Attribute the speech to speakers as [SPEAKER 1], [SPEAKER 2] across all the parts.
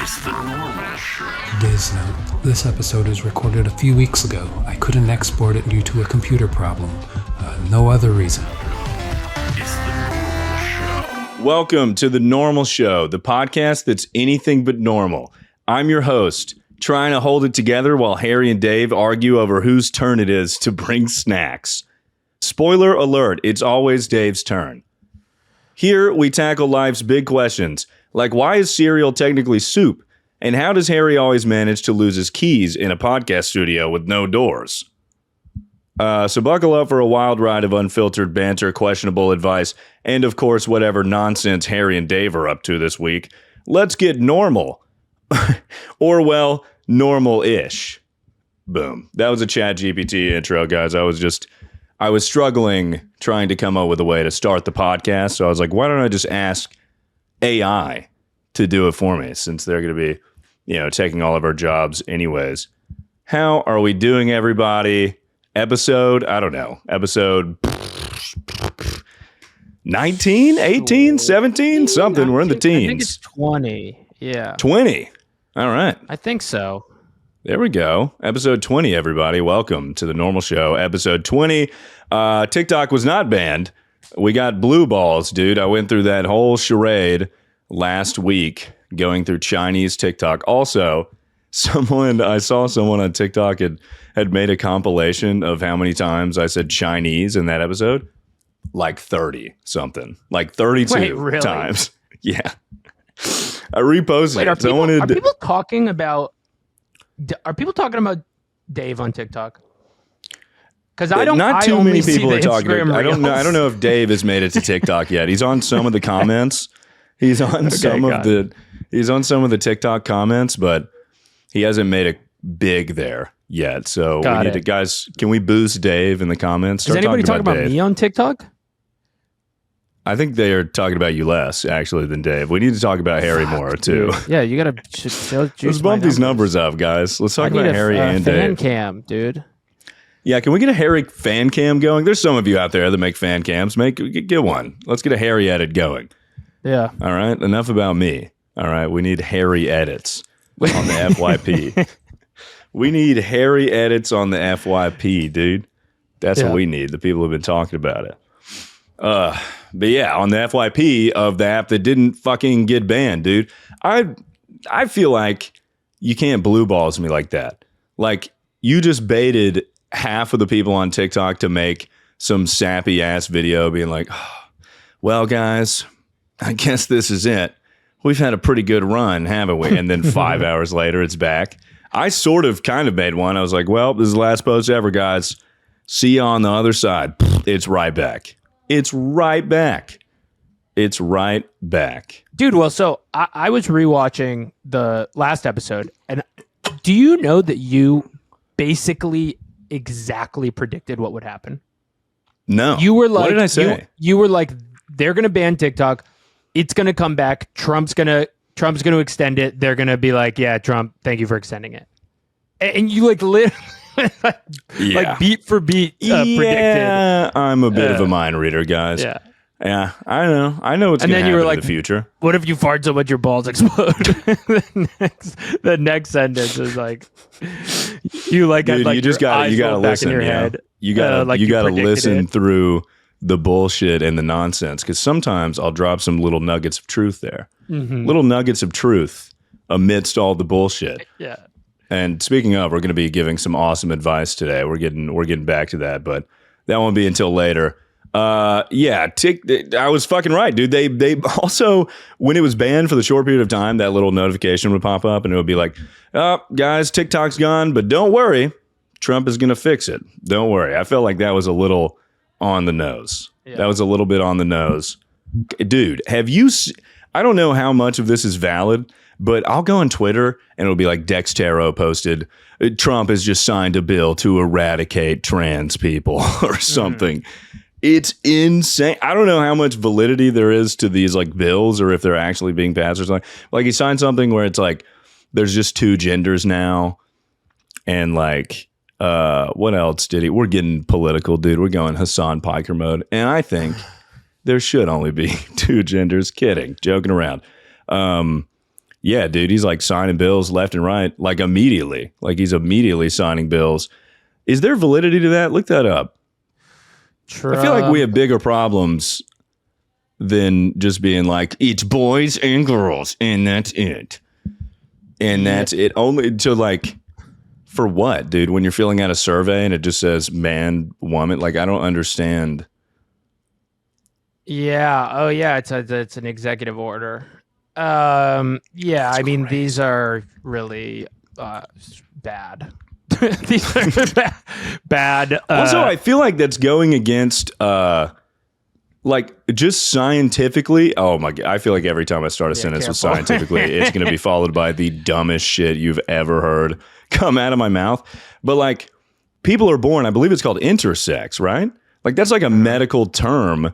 [SPEAKER 1] It's the normal show.
[SPEAKER 2] Days note. This episode is recorded a few weeks ago. I couldn't export it due to a computer problem. No other reason.
[SPEAKER 1] It's the normal show.
[SPEAKER 3] Welcome to The Normal Show, the podcast that's anything but normal. I'm your host, trying to hold it together while Harry and Dave argue over whose turn it is to bring snacks. Spoiler alert, it's always Dave's turn. Here, we tackle life's big questions, like why is cereal technically soup? And how does Harry always manage to lose his keys in a podcast studio with no doors? So buckle up for a wild ride of unfiltered banter, questionable advice, and of course, whatever nonsense Harry and Dave are up to this week. Let's get normal. Or, well, normal-ish. Boom. That was a ChatGPT intro, guys. I was struggling trying to come up with a way to start the podcast. So I was like, why don't I just ask AI to do it for me, since they're going to be, taking all of our jobs anyways. How are we doing, everybody? Episode 19, 18, 17, something. We're in the teens.
[SPEAKER 4] I think it's 20. Yeah.
[SPEAKER 3] 20. All right.
[SPEAKER 4] I think so.
[SPEAKER 3] There we go. Episode 20, everybody. Welcome to The Normal Show. Episode 20. TikTok was not banned. We got blue balls, dude. I went through that whole charade last week going through Chinese TikTok. Also, I saw someone on TikTok had made a compilation of how many times I said Chinese in that episode. Like 30 something. Like 32
[SPEAKER 4] Wait, really?
[SPEAKER 3] times. Yeah. I reposted
[SPEAKER 4] Wait,
[SPEAKER 3] it.
[SPEAKER 4] are people talking about Dave on TikTok? Because I don't.
[SPEAKER 3] Not too many people are talking
[SPEAKER 4] about.
[SPEAKER 3] I don't know if Dave has made it to TikTok yet. He's on some of the comments. He's on some of the TikTok comments, but he hasn't made it big there yet. So we need to, guys. Can we boost Dave in the comments?
[SPEAKER 4] Is anybody talking about me on TikTok?
[SPEAKER 3] I think they are talking about you less, actually, than Dave. We need to talk about Harry more, too.
[SPEAKER 4] Dude. Yeah, you got to
[SPEAKER 3] Let's bump these numbers up, guys. Let's talk about Harry and Dave.
[SPEAKER 4] Fan cam, dude.
[SPEAKER 3] Yeah, can we get a Harry fan cam going? There's some of you out there that make fan cams. Get one. Let's get a Harry edit going.
[SPEAKER 4] Yeah.
[SPEAKER 3] All right, enough about me. All right, we need Harry edits on the FYP. We need Harry edits on the FYP, dude. That's what we need. The people have been talking about it. But yeah, on the FYP of the app that didn't fucking get banned, dude. I feel like you can't blue balls me like that. Like, you just baited half of the people on TikTok to make some sappy ass video being like, oh, well, guys, I guess this is it. We've had a pretty good run, haven't we? And then 5 hours later, it's back. I kind of made one. I was like, well, this is the last post ever, guys. See you on the other side. It's right back. It's right back. It's right back.
[SPEAKER 4] Dude, well, so I was rewatching the last episode, and do you know that you basically exactly predicted what would happen?
[SPEAKER 3] No.
[SPEAKER 4] You were like,
[SPEAKER 3] what did I say?
[SPEAKER 4] You were like, they're going to ban TikTok. It's going to come back. Trump's going to extend it. They're going to be like, yeah, Trump, thank you for extending it. And you like literally like beat for beat predicted.
[SPEAKER 3] Yeah, I'm a bit of a mind reader, guys. Yeah, I know what's going to happen in the future.
[SPEAKER 4] What if you fart so much your balls explode? the next sentence is like, you like,
[SPEAKER 3] dude,
[SPEAKER 4] like
[SPEAKER 3] you just got to listen.
[SPEAKER 4] In your head.
[SPEAKER 3] You got to listen through the bullshit and the nonsense, because sometimes I'll drop some little nuggets of truth there. Mm-hmm. Little nuggets of truth amidst all the bullshit. Yeah. And speaking of, we're going to be giving some awesome advice today. We're getting back to that, but that won't be until later. I was fucking right, dude. They also, when it was banned for the short period of time, that little notification would pop up and it would be like, oh, guys, TikTok's gone, but don't worry, Trump is going to fix it. Don't worry. I felt like that was a little on the nose. Yeah. That was a little bit on the nose. Dude, I don't know how much of this is valid, but I'll go on Twitter and it'll be like Dex Taro posted, Trump has just signed a bill to eradicate trans people or something. It's insane. I don't know how much validity there is to these like bills or if they're actually being passed or something. Like he signed something where it's like there's just two genders now. And like, what else did he? We're getting political, dude. We're going Hassan Piker mode. And I think there should only be two genders. Kidding. Joking around. Yeah, dude, he's like signing bills left and right, like immediately. Like he's immediately signing bills. Is there validity to that? Look that up.
[SPEAKER 4] Trump.
[SPEAKER 3] I feel like we have bigger problems than just being like, it's boys and girls, and that's it. And that's it. Only to like, for what, dude? When you're filling out a survey and it just says man, woman, like I don't understand.
[SPEAKER 4] Yeah. Oh, yeah. It's an executive order. Yeah. I mean, these are really bad. These are bad.
[SPEAKER 3] Also, I feel like that's going against, like, just scientifically. Oh my god! I feel like every time I start a sentence with scientifically, it's going to be followed by the dumbest shit you've ever heard come out of my mouth. But like, people are born. I believe it's called intersex, right? Like that's like a medical term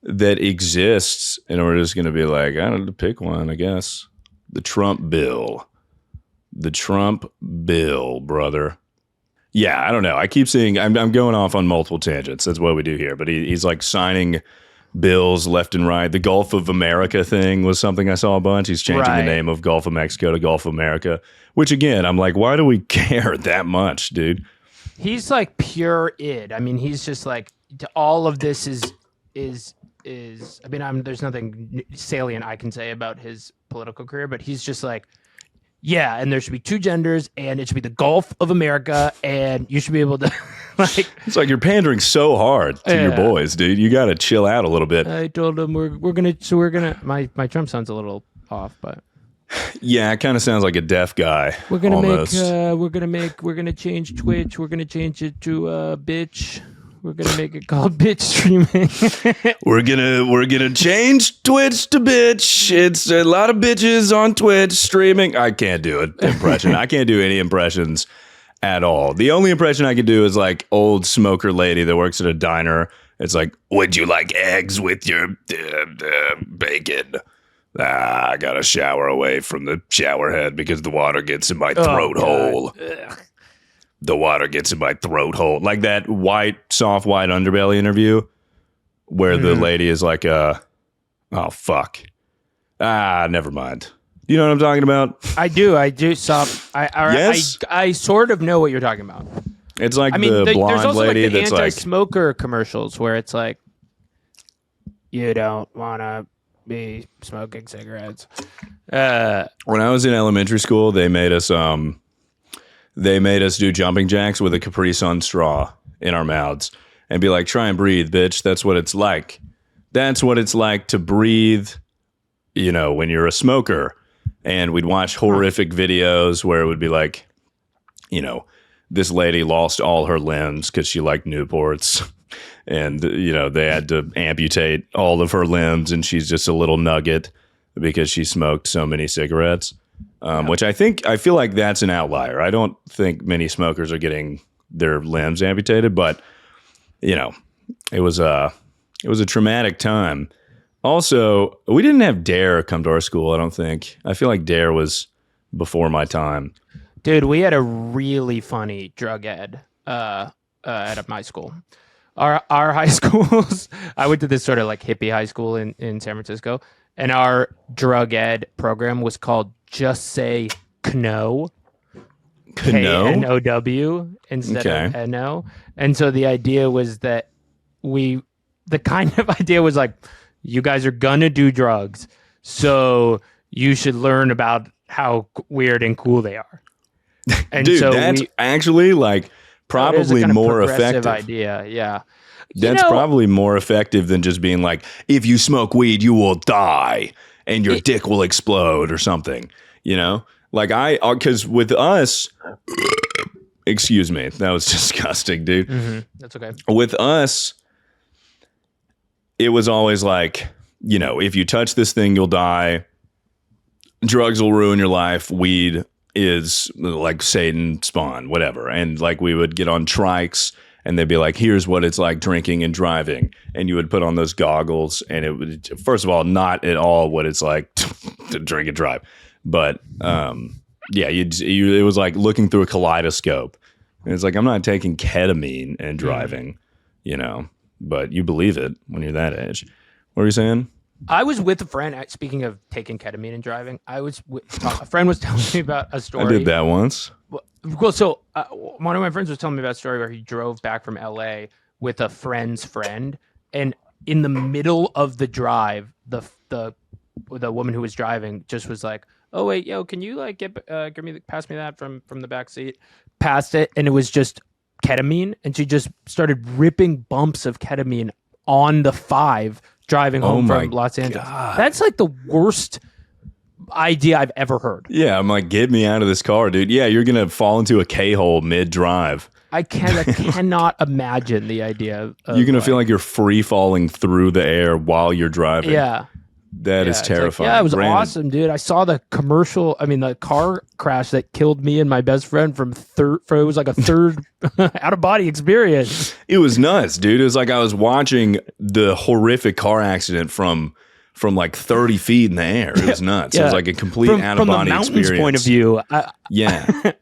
[SPEAKER 3] that exists, and we're just going to be like, I don't know, pick one, I guess. The Trump bill. The Trump bill, brother. Yeah, I don't know. I keep seeing, I'm going off on multiple tangents. That's what we do here. But he's like signing bills left and right. The Gulf of America thing was something I saw a bunch. He's changing the name of Gulf of Mexico to Gulf of America, which again, I'm like, why do we care that much, dude?
[SPEAKER 4] He's like pure id. I mean, he's just like, all of this is I mean, there's nothing salient I can say about his political career, but he's just like, yeah, and there should be two genders, and it should be the Gulf of America, and you should be able to, like...
[SPEAKER 3] It's like you're pandering so hard to your boys, dude. You got to chill out a little bit.
[SPEAKER 4] I told him we're gonna... My Trump sounds a little off, but...
[SPEAKER 3] Yeah, it kind of sounds like a deaf guy.
[SPEAKER 4] We're gonna
[SPEAKER 3] almost.
[SPEAKER 4] we're gonna change Twitch. We're gonna change it to bitch. We're gonna make it called bitch streaming.
[SPEAKER 3] We're gonna change Twitch to bitch. It's a lot of bitches on Twitch streaming. I can't do an impression. I can't do any impressions at all. The only impression I can do is like old smoker lady that works at a diner. It's like, would you like eggs with your bacon? I got to shower away from the shower head because the water gets in my throat hole. Ugh. The water gets in my throat hole. Like that soft white underbelly interview where the lady is like, oh, fuck. Never mind. You know what I'm talking about?
[SPEAKER 4] I do.
[SPEAKER 3] Yes?
[SPEAKER 4] I sort of know what you're talking about.
[SPEAKER 3] It's like the blonde
[SPEAKER 4] there's also
[SPEAKER 3] lady
[SPEAKER 4] like the
[SPEAKER 3] that's like...
[SPEAKER 4] anti-smoker commercials where it's like, you don't want to be smoking cigarettes.
[SPEAKER 3] When I was in elementary school, they made us do jumping jacks with a Capri Sun straw in our mouths and be like, try and breathe, bitch. That's what it's like. That's what it's like to breathe, you know, when you're a smoker. And we'd watch horrific videos where it would be like, you know, this lady lost all her limbs because she liked Newports. And, you know, they had to amputate all of her limbs and she's just a little nugget because she smoked so many cigarettes. Which I feel like that's an outlier. I don't think many smokers are getting their limbs amputated, but you know, it was a traumatic time. Also, we didn't have DARE come to our school. I don't think. I feel like DARE was before my time.
[SPEAKER 4] Dude, we had a really funny drug ed at my school. Our high schools. I went to this sort of like hippie high school in San Francisco, and our drug ed program was called Just Say KNOW. KNOW instead of NO. And so the idea was that the kind of idea was like, you guys are gonna do drugs, so you should learn about how weird and cool they are. And
[SPEAKER 3] dude,
[SPEAKER 4] so
[SPEAKER 3] that's actually like probably more effective
[SPEAKER 4] idea. Yeah.
[SPEAKER 3] That's probably more effective than just being like, if you smoke weed, you will die and your dick will explode or something. You know, like because with us, excuse me, that was disgusting, dude.
[SPEAKER 4] Mm-hmm. That's okay.
[SPEAKER 3] With us, it was always like, you know, if you touch this thing, you'll die. Drugs will ruin your life. Weed is like Satan spawn, whatever. And like we would get on trikes and they'd be like, here's what it's like drinking and driving. And you would put on those goggles and it would, first of all, not at all what it's like to drink and drive. But yeah, it was like looking through a kaleidoscope. And it's like, I'm not taking ketamine and driving, you know, but you believe it when you're that age. What were you saying?
[SPEAKER 4] I was with a friend. Speaking of taking ketamine and driving, a friend was telling me about a story.
[SPEAKER 3] I did that once.
[SPEAKER 4] Well, so one of my friends was telling me about a story where he drove back from LA with a friend's friend, and in the middle of the drive, the woman who was driving just was like, "Oh wait, yo, can you like pass me that from the back seat?" Passed it, and it was just ketamine, and she just started ripping bumps of ketamine on the 5 driving home from Los Angeles. God. That's like the worst idea I've ever heard.
[SPEAKER 3] Yeah, I'm like, get me out of this car, dude. Yeah, you're gonna fall into a K-hole mid-drive.
[SPEAKER 4] I cannot imagine the idea of
[SPEAKER 3] you're gonna feel like you're free falling through the air while you're driving.
[SPEAKER 4] Yeah.
[SPEAKER 3] That is terrifying.
[SPEAKER 4] It was awesome, dude. I saw the the car crash that killed me and my best friend it was like a third out of body experience.
[SPEAKER 3] It was nuts, dude. It was like I was watching the horrific car accident from like 30 feet in the air. It was nuts. Yeah. It was like a complete out of body experience. From the mountain's point
[SPEAKER 4] of view,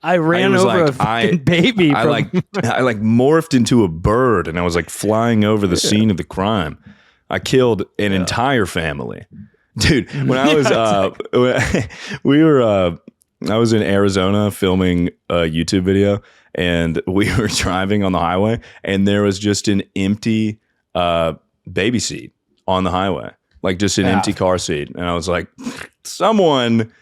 [SPEAKER 3] I
[SPEAKER 4] ran over a fucking baby.
[SPEAKER 3] I morphed into a bird and I was like flying over the scene of the crime. I killed an entire family. Dude, when I was I was in Arizona filming a YouTube video, and we were driving on the highway, and there was just an empty baby seat on the highway. Like just an empty car seat. And I was like, someone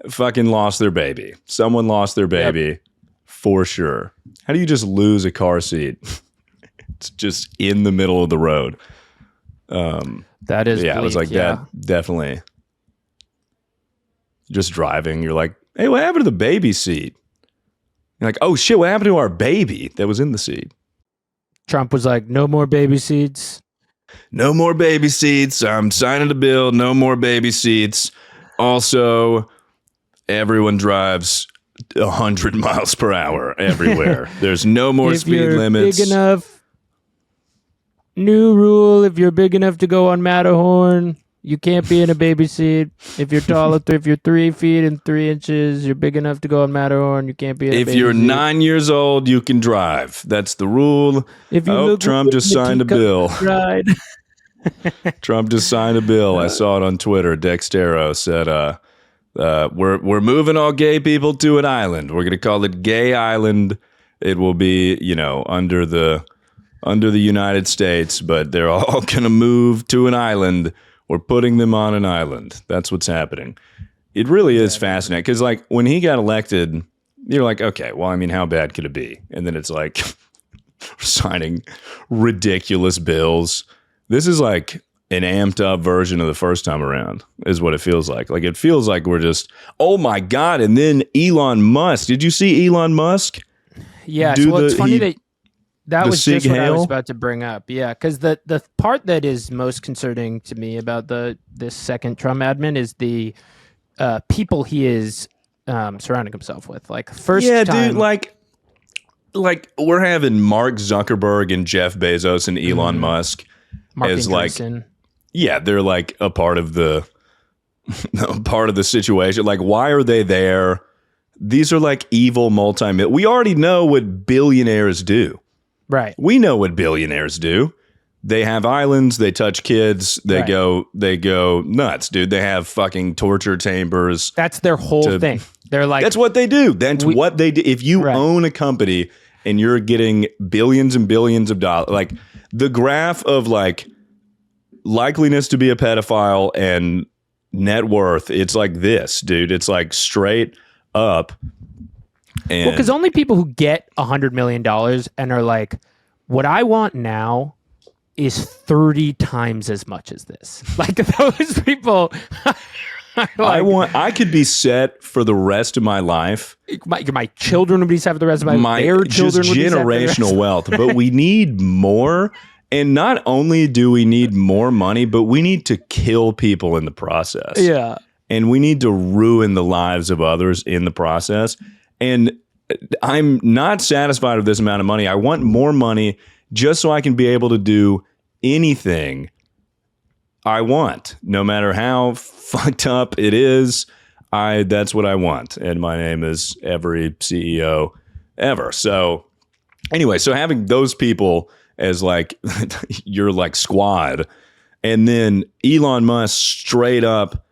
[SPEAKER 3] fucking lost their baby. Someone lost their baby for sure. How do you just lose a car seat? It's just in the middle of the road.
[SPEAKER 4] That is bleak,
[SPEAKER 3] it was like that. Definitely. Just driving, you're like, hey, what happened to the baby seat? You're like, oh shit, what happened to our baby that was in the seat?
[SPEAKER 4] Trump was like, no more baby seats.
[SPEAKER 3] No more baby seats. I'm signing the bill. No more baby seats. Also, everyone drives 100 miles per hour everywhere. There's no more speed limits.
[SPEAKER 4] Big enough. New rule, if you're big enough to go on Matterhorn, you can't be in a baby seat. If you're taller, if you're 3 feet and 3 inches, you're big enough to go on Matterhorn, you can't be in a baby seat.
[SPEAKER 3] If you're 9 years old, you can drive. That's the rule. Trump just signed a bill. Trump just signed a bill. I saw it on Twitter. Dextero said, we're moving all gay people to an island. We're going to call it Gay Island. It will be, under the United States, but they're all going to move to an island. We're putting them on an island. That's what's happening. It really is fascinating because, like, when he got elected, you're like, okay, well, I mean, how bad could it be? And then it's like signing ridiculous bills. This is like an amped up version of the first time around, is what it feels like. Like, it feels like we're just, oh my God. And then Elon Musk. Did you see Elon Musk?
[SPEAKER 4] Yeah. It's funny that was just what I was about to bring up. Yeah, because the part that is most concerning to me about this second Trump admin is the people he is surrounding himself with. Like first time,
[SPEAKER 3] dude, like we're having Mark Zuckerberg and Jeff Bezos and Elon Musk as like, they're like a part of the situation. Like, why are they there? These are like evil we already know what billionaires do.
[SPEAKER 4] Right.
[SPEAKER 3] We know what billionaires do. They have islands, they touch kids, they go nuts, dude. They have fucking torture chambers.
[SPEAKER 4] That's their whole thing. They're like,
[SPEAKER 3] that's what they do. That's what they do. If you own a company and you're getting billions and billions of dollars, like the graph of like likeliness to be a pedophile and net worth, it's like this, dude. It's like straight up.
[SPEAKER 4] Well, because only people who get $100 million and are like, what I want now is 30 times as much as this. Like those people.
[SPEAKER 3] I could be set for the rest of my life.
[SPEAKER 4] My children would be set for the rest of my life. Their children would be set for the rest
[SPEAKER 3] generational wealth. But we need more. And not only do we need more money, but we need to kill people in the process.
[SPEAKER 4] Yeah.
[SPEAKER 3] And we need to ruin the lives of others in the process. And I'm not satisfied with this amount of money. I want more money just so I can be able to do anything I want, no matter how fucked up it is. That's what I want. And my name is every CEO ever. So anyway, so having those people as like your like squad And then Elon Musk straight up,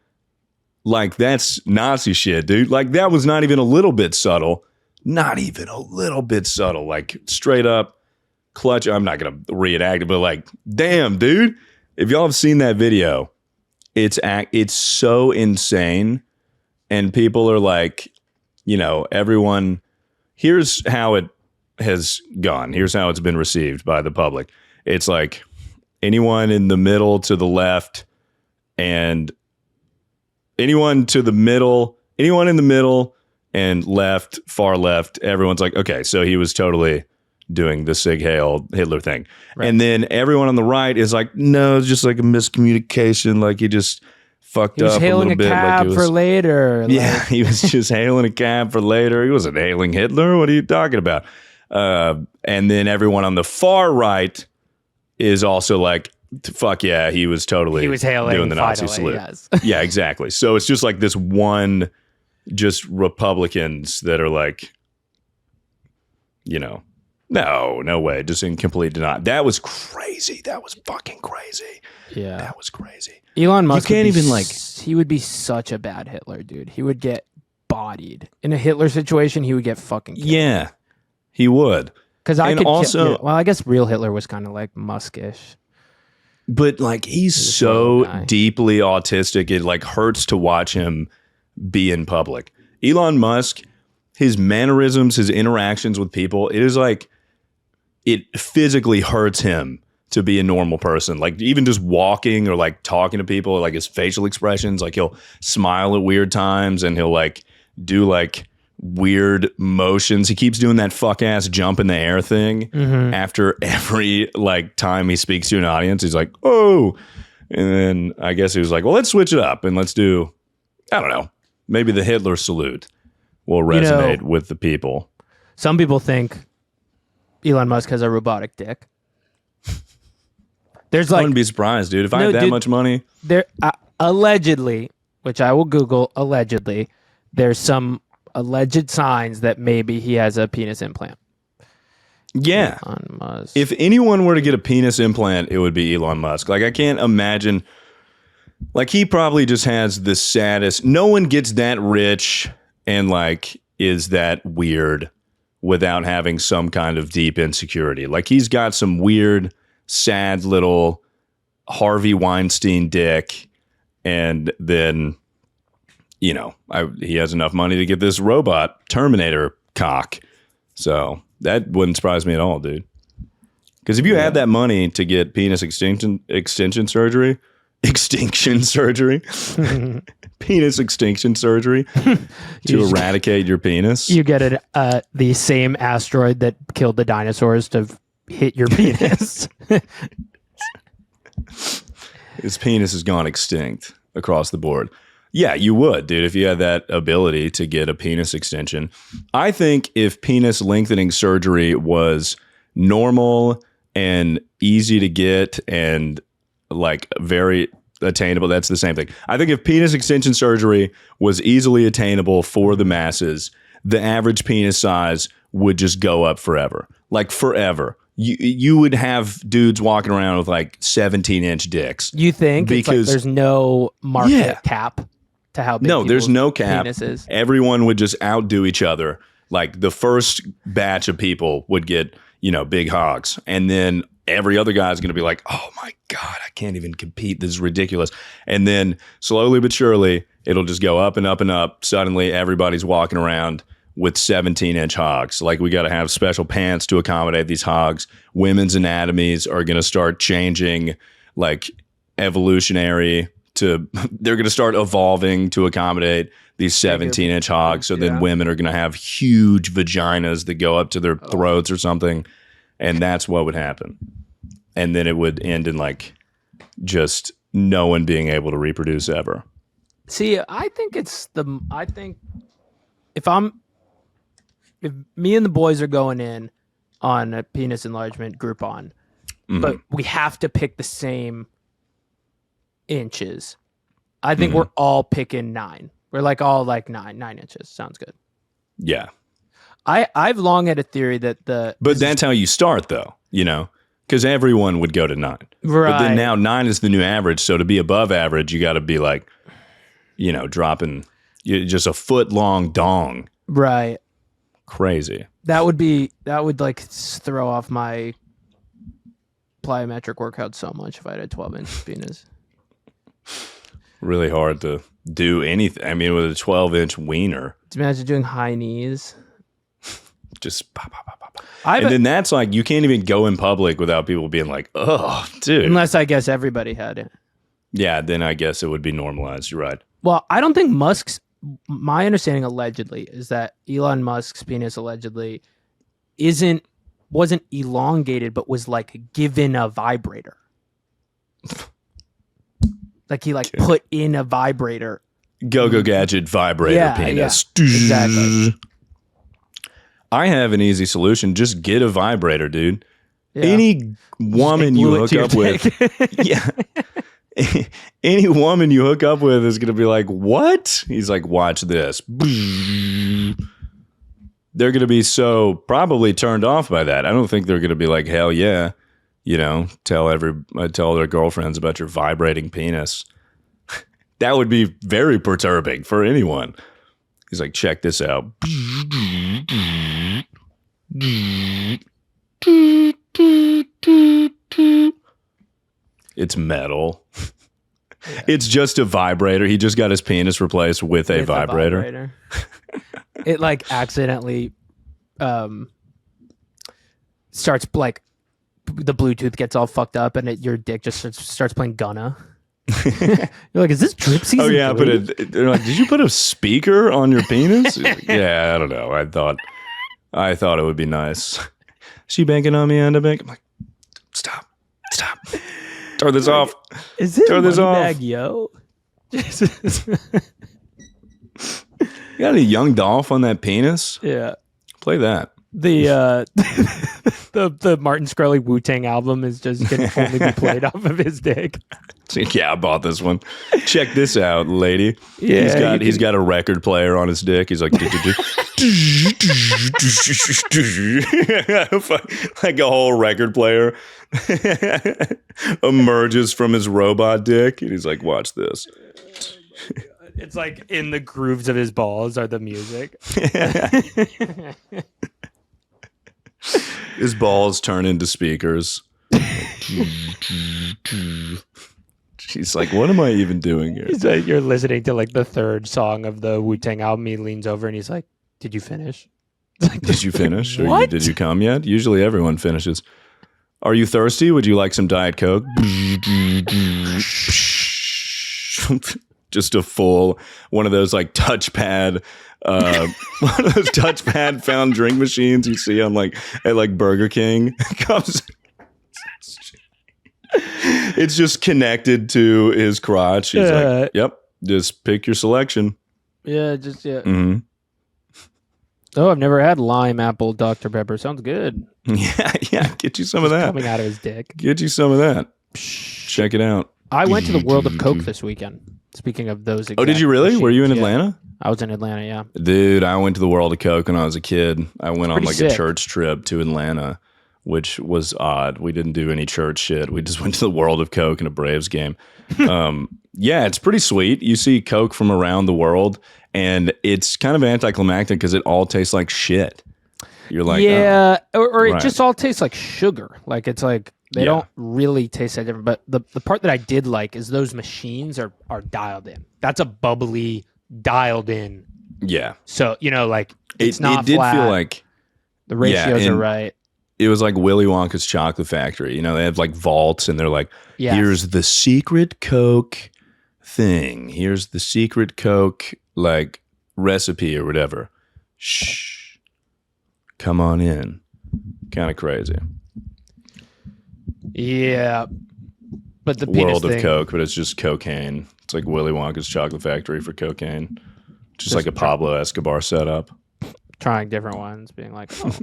[SPEAKER 3] like, that's Nazi shit, dude. Like, that was not even a little bit subtle. Not even a little bit subtle. Like, straight up clutch. I'm not going to reenact it, but like, damn, dude. If y'all have seen that video, it's so insane. And people are like, you know, everyone, here's how it has gone. Here's how it's been received by the public. It's like anyone in the middle to the left and anyone in the middle and left, far left, everyone's like, okay, so he was totally doing the Sig Heil Hitler thing. Right. And then everyone on the right is like, no, it's just like a miscommunication. Like he just fucked up a little bit.
[SPEAKER 4] He was hailing a cab for later.
[SPEAKER 3] Yeah, he was just hailing a cab for later. He wasn't hailing Hitler. What are you talking about? And then everyone on the far right is also like, fuck yeah, he was totally
[SPEAKER 4] hailing
[SPEAKER 3] doing the Nazi salute. Yes. Yeah, exactly. So it's just like this one, just Republicans that are like, you know, no way, just in complete denial. That was crazy. That was fucking crazy.
[SPEAKER 4] Yeah,
[SPEAKER 3] that was crazy.
[SPEAKER 4] Elon Musk,
[SPEAKER 3] you can't even like.
[SPEAKER 4] He would be such a bad Hitler, dude. He would get bodied in a Hitler situation. He would get fucking killed.
[SPEAKER 3] Yeah, he would.
[SPEAKER 4] Because I could also, well, I guess real Hitler was kind of like Muskish.
[SPEAKER 3] But like he's so deeply autistic, it like hurts to watch him be in public. Elon Musk, his mannerisms, his interactions with people, it is like it physically hurts him to be a normal person. Like even just walking or like talking to people, like his facial expressions, like he'll smile at weird times and he'll like do like weird motions. He keeps doing that fuck ass jump in the air thing after every like time he speaks to an audience. He's like, oh, and then I guess he was like, well, let's switch it up and let's do, I don't know, maybe the Hitler salute will resonate with the people.
[SPEAKER 4] Some people think Elon Musk has a robotic dick. There's like,
[SPEAKER 3] I wouldn't be surprised, dude. If I had that much money.
[SPEAKER 4] There, allegedly, which I will Google, allegedly, there's some alleged signs that maybe he has a penis implant.
[SPEAKER 3] Yeah.
[SPEAKER 4] Elon Musk.
[SPEAKER 3] If anyone were to get a penis implant, it would be Elon Musk. Like, I can't imagine. Like, he probably just has the saddest. No one gets that rich and, like, is that weird without having some kind of deep insecurity. Like, he's got some weird, sad little Harvey Weinstein dick. And then, you know, he has enough money to get this robot Terminator cock. So that wouldn't surprise me at all, dude. Because if you had that money to get penis extension surgery, penis extinction surgery to eradicate your penis.
[SPEAKER 4] You get the same asteroid that killed the dinosaurs to hit your penis.
[SPEAKER 3] His penis has gone extinct across the board. Yeah, you would, dude, if you had that ability to get a penis extension. I think if penis lengthening surgery was normal and easy to get and like very attainable, that's the same thing. I think if penis extension surgery was easily attainable for the masses, the average penis size would just go up forever. Like forever. You would have dudes walking around with like 17-inch dicks.
[SPEAKER 4] You think? Because there's no market cap to how big
[SPEAKER 3] there's no cap.
[SPEAKER 4] Penises.
[SPEAKER 3] Everyone would just outdo each other. Like the first batch of people would get, big hogs. And then every other guy's going to be like, oh my God, I can't even compete. This is ridiculous. And then slowly but surely, it'll just go up and up and up. Suddenly everybody's walking around with 17-inch hogs. Like we got to have special pants to accommodate these hogs. Women's anatomies are going to start changing, like evolutionary they're going to start evolving to accommodate these 17-inch hogs. So then women are going to have huge vaginas that go up to their throats or something. And that's what would happen. And then it would end in like just no one being able to reproduce ever.
[SPEAKER 4] See, I think if me and the boys are going in on a penis enlargement Groupon, but we have to pick the same inches. I think we're all picking 9. We're like all like 9 inches. Sounds good.
[SPEAKER 3] Yeah.
[SPEAKER 4] I've long had a theory that
[SPEAKER 3] but that's how you start though, Because everyone would go to 9.
[SPEAKER 4] Right.
[SPEAKER 3] But then now 9 is the new average. So to be above average, you got to be like, dropping just a foot long dong.
[SPEAKER 4] Right.
[SPEAKER 3] Crazy.
[SPEAKER 4] That would like throw off my plyometric workout so much if I had a 12-inch penis.
[SPEAKER 3] Really hard to do anything. I mean, with a 12-inch wiener.
[SPEAKER 4] Imagine doing high knees.
[SPEAKER 3] Just pop, pop, pop, pop. Then that's like, you can't even go in public without people being like, oh, dude.
[SPEAKER 4] Unless I guess everybody had it.
[SPEAKER 3] Yeah, then I guess it would be normalized. You're right.
[SPEAKER 4] Well, I don't think my understanding allegedly is that Elon Musk's penis allegedly wasn't elongated, but was like given a vibrator. Like he put in a vibrator.
[SPEAKER 3] Go gadget vibrator penis.
[SPEAKER 4] Yeah, exactly.
[SPEAKER 3] I have an easy solution. Just get a vibrator, dude.
[SPEAKER 4] Yeah.
[SPEAKER 3] Any woman you hook up with. Yeah. Any woman you hook up with is going to be like, what? He's like, watch this. They're going to be so probably turned off by that. I don't think they're going to be like, hell yeah. Tell their girlfriends about your vibrating penis. That would be very perturbing for anyone. He's like, check this out. It's metal. Yeah. It's just a vibrator. He just got his penis replaced with a vibrator.
[SPEAKER 4] It like accidentally starts like the Bluetooth gets all fucked up and your dick just starts playing Gunna. You're like, is this drip season?
[SPEAKER 3] Oh yeah, they're like, did you put a speaker on your penis? Yeah, I don't know. I thought it would be nice. She banking on me and I'm like, stop. Turn this off.
[SPEAKER 4] Is it
[SPEAKER 3] Turn this off?
[SPEAKER 4] Bag, yo?
[SPEAKER 3] You got any Young Dolph on that penis?
[SPEAKER 4] Yeah.
[SPEAKER 3] Play that.
[SPEAKER 4] The the Martin Shkreli Wu-Tang album is just going to only be played off of his dick.
[SPEAKER 3] Yeah, I bought this one. Check this out, lady.
[SPEAKER 4] Yeah,
[SPEAKER 3] he's got a record player on his dick. He's like, like a whole record player emerges from his robot dick, and he's like, watch this.
[SPEAKER 4] It's like in the grooves of his balls are the music.
[SPEAKER 3] His balls turn into speakers. She's like, what am I even doing here?
[SPEAKER 4] He's like, you're listening to like the third song of the Wu-Tang album. He leans over and he's like, did you finish? Like,
[SPEAKER 3] did you finish?
[SPEAKER 4] What?
[SPEAKER 3] Did you come yet? Usually everyone finishes. Are you thirsty? Would you like some Diet Coke? Just a full one of those like touchpad one of those touchpad found drink machines you see on at Burger King. It's just connected to his crotch. He's like, yep, just pick your selection.
[SPEAKER 4] Yeah.
[SPEAKER 3] Mm-hmm.
[SPEAKER 4] Oh, I've never had lime apple Dr. Pepper. Sounds good.
[SPEAKER 3] Yeah. Get you some of that.
[SPEAKER 4] Coming out of his dick.
[SPEAKER 3] Get you some of that. Check it out.
[SPEAKER 4] I went to the World of Coke this weekend. Speaking of those exact
[SPEAKER 3] did you really?
[SPEAKER 4] machines,
[SPEAKER 3] Were you in Atlanta?
[SPEAKER 4] I was in Atlanta, yeah.
[SPEAKER 3] Dude, I went to the World of Coke when I was a kid. I went on like
[SPEAKER 4] sick.
[SPEAKER 3] a church trip to Atlanta, which was odd. We didn't do any church shit. We just went to the World of Coke in a Braves game. Yeah, it's pretty sweet. You see Coke from around the world, and it's kind of anticlimactic because it all tastes like shit. You're like,
[SPEAKER 4] yeah, or it
[SPEAKER 3] right.
[SPEAKER 4] just all tastes like sugar. Like it's like they don't really taste that different. But the part that I did like is those machines are dialed in. That's a bubbly dialed in.
[SPEAKER 3] Yeah.
[SPEAKER 4] So like it's not
[SPEAKER 3] it did
[SPEAKER 4] flat.
[SPEAKER 3] feel like
[SPEAKER 4] the ratios are right.
[SPEAKER 3] It was like Willy Wonka's chocolate factory. They have like vaults and they're like, here's the secret Coke thing. Here's the secret Coke like recipe or whatever. Shh. Come on in. Kind of crazy.
[SPEAKER 4] Yeah. But the penis
[SPEAKER 3] World of
[SPEAKER 4] thing,
[SPEAKER 3] Coke, but it's just cocaine. It's like Willy Wonka's chocolate factory for cocaine. Just like a Pablo Escobar setup.
[SPEAKER 4] Trying different ones, being like, oh.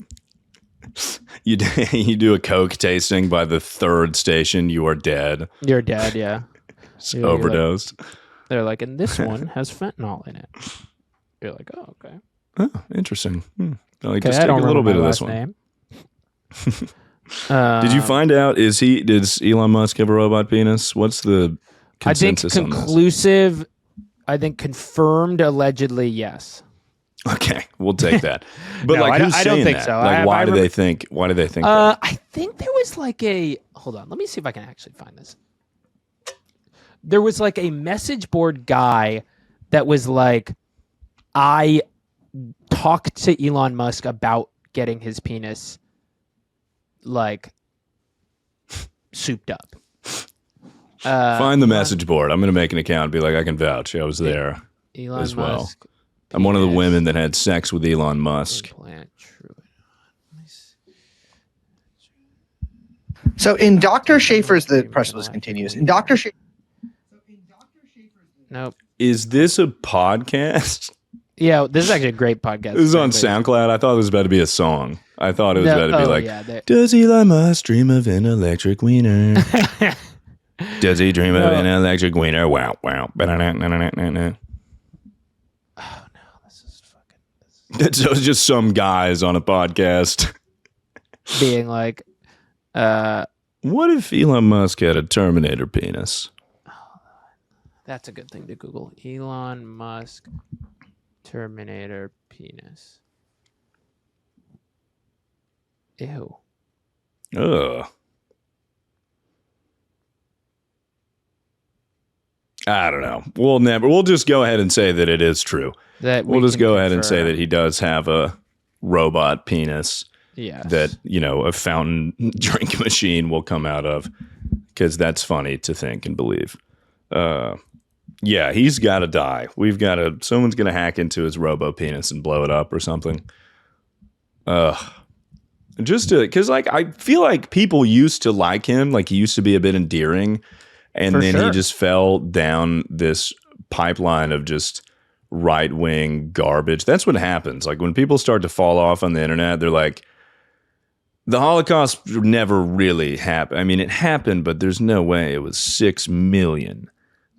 [SPEAKER 3] You do a Coke tasting by the third station, you are dead.
[SPEAKER 4] You're dead, yeah.
[SPEAKER 3] You're overdosed.
[SPEAKER 4] They're like, and this one has fentanyl in it. You're like, oh, okay.
[SPEAKER 3] Oh, interesting. Like,
[SPEAKER 4] Okay,
[SPEAKER 3] just
[SPEAKER 4] I
[SPEAKER 3] take
[SPEAKER 4] don't
[SPEAKER 3] a little bit
[SPEAKER 4] remember
[SPEAKER 3] of
[SPEAKER 4] my
[SPEAKER 3] this
[SPEAKER 4] last
[SPEAKER 3] one. Did you find out? Does Elon Musk have a robot penis? What's the consensus on this?
[SPEAKER 4] Conclusive. I think confirmed. Allegedly, yes.
[SPEAKER 3] Okay, we'll take that. But
[SPEAKER 4] No,
[SPEAKER 3] like, who's
[SPEAKER 4] I
[SPEAKER 3] saying
[SPEAKER 4] don't think
[SPEAKER 3] that?
[SPEAKER 4] so.
[SPEAKER 3] Like, why do they think? Why do they think that?
[SPEAKER 4] I think there was like a. Hold on, let me see if I can actually find this. There was like a message board guy that was like, I talked to Elon Musk about getting his penis like souped up.
[SPEAKER 3] Find the message board. I'm going to make an account and be like, I can vouch. I was there
[SPEAKER 4] Elon
[SPEAKER 3] as well.
[SPEAKER 4] Musk,
[SPEAKER 3] I'm one of the women that had sex with Elon Musk.
[SPEAKER 5] So in Dr. Schaefer's, the press release continues. In Dr. Schaefer.
[SPEAKER 4] Nope.
[SPEAKER 3] Is this a podcast?
[SPEAKER 4] Yeah, this is actually a great podcast.
[SPEAKER 3] This is on SoundCloud. I thought it was about to be a song. I thought it was about to be like,
[SPEAKER 4] yeah,
[SPEAKER 3] does Elon Musk dream of an electric wiener? Does he dream of an electric wiener? Wow, wow.
[SPEAKER 4] Oh no, this is fucking.
[SPEAKER 3] It's just some guys on a podcast
[SPEAKER 4] being like,
[SPEAKER 3] what if Elon Musk had a Terminator penis?
[SPEAKER 4] that's a good thing to Google. Elon Musk Terminator penis. Ew.
[SPEAKER 3] Ugh. I don't know. We'll just go ahead and say that it is true. We'll just go ahead and say that he does have a robot penis.
[SPEAKER 4] Yes.
[SPEAKER 3] That, a fountain drink machine will come out of, because that's funny to think and believe. Yeah, he's got to die. Someone's going to hack into his robo penis and blow it up or something. Because I feel like people used to like him, like he used to be a bit endearing, and then he just fell down this pipeline of just right-wing garbage. That's what happens. Like when people start to fall off on the internet, they're like, the Holocaust never really happened. I mean, it happened, but there's no way it was 6 million.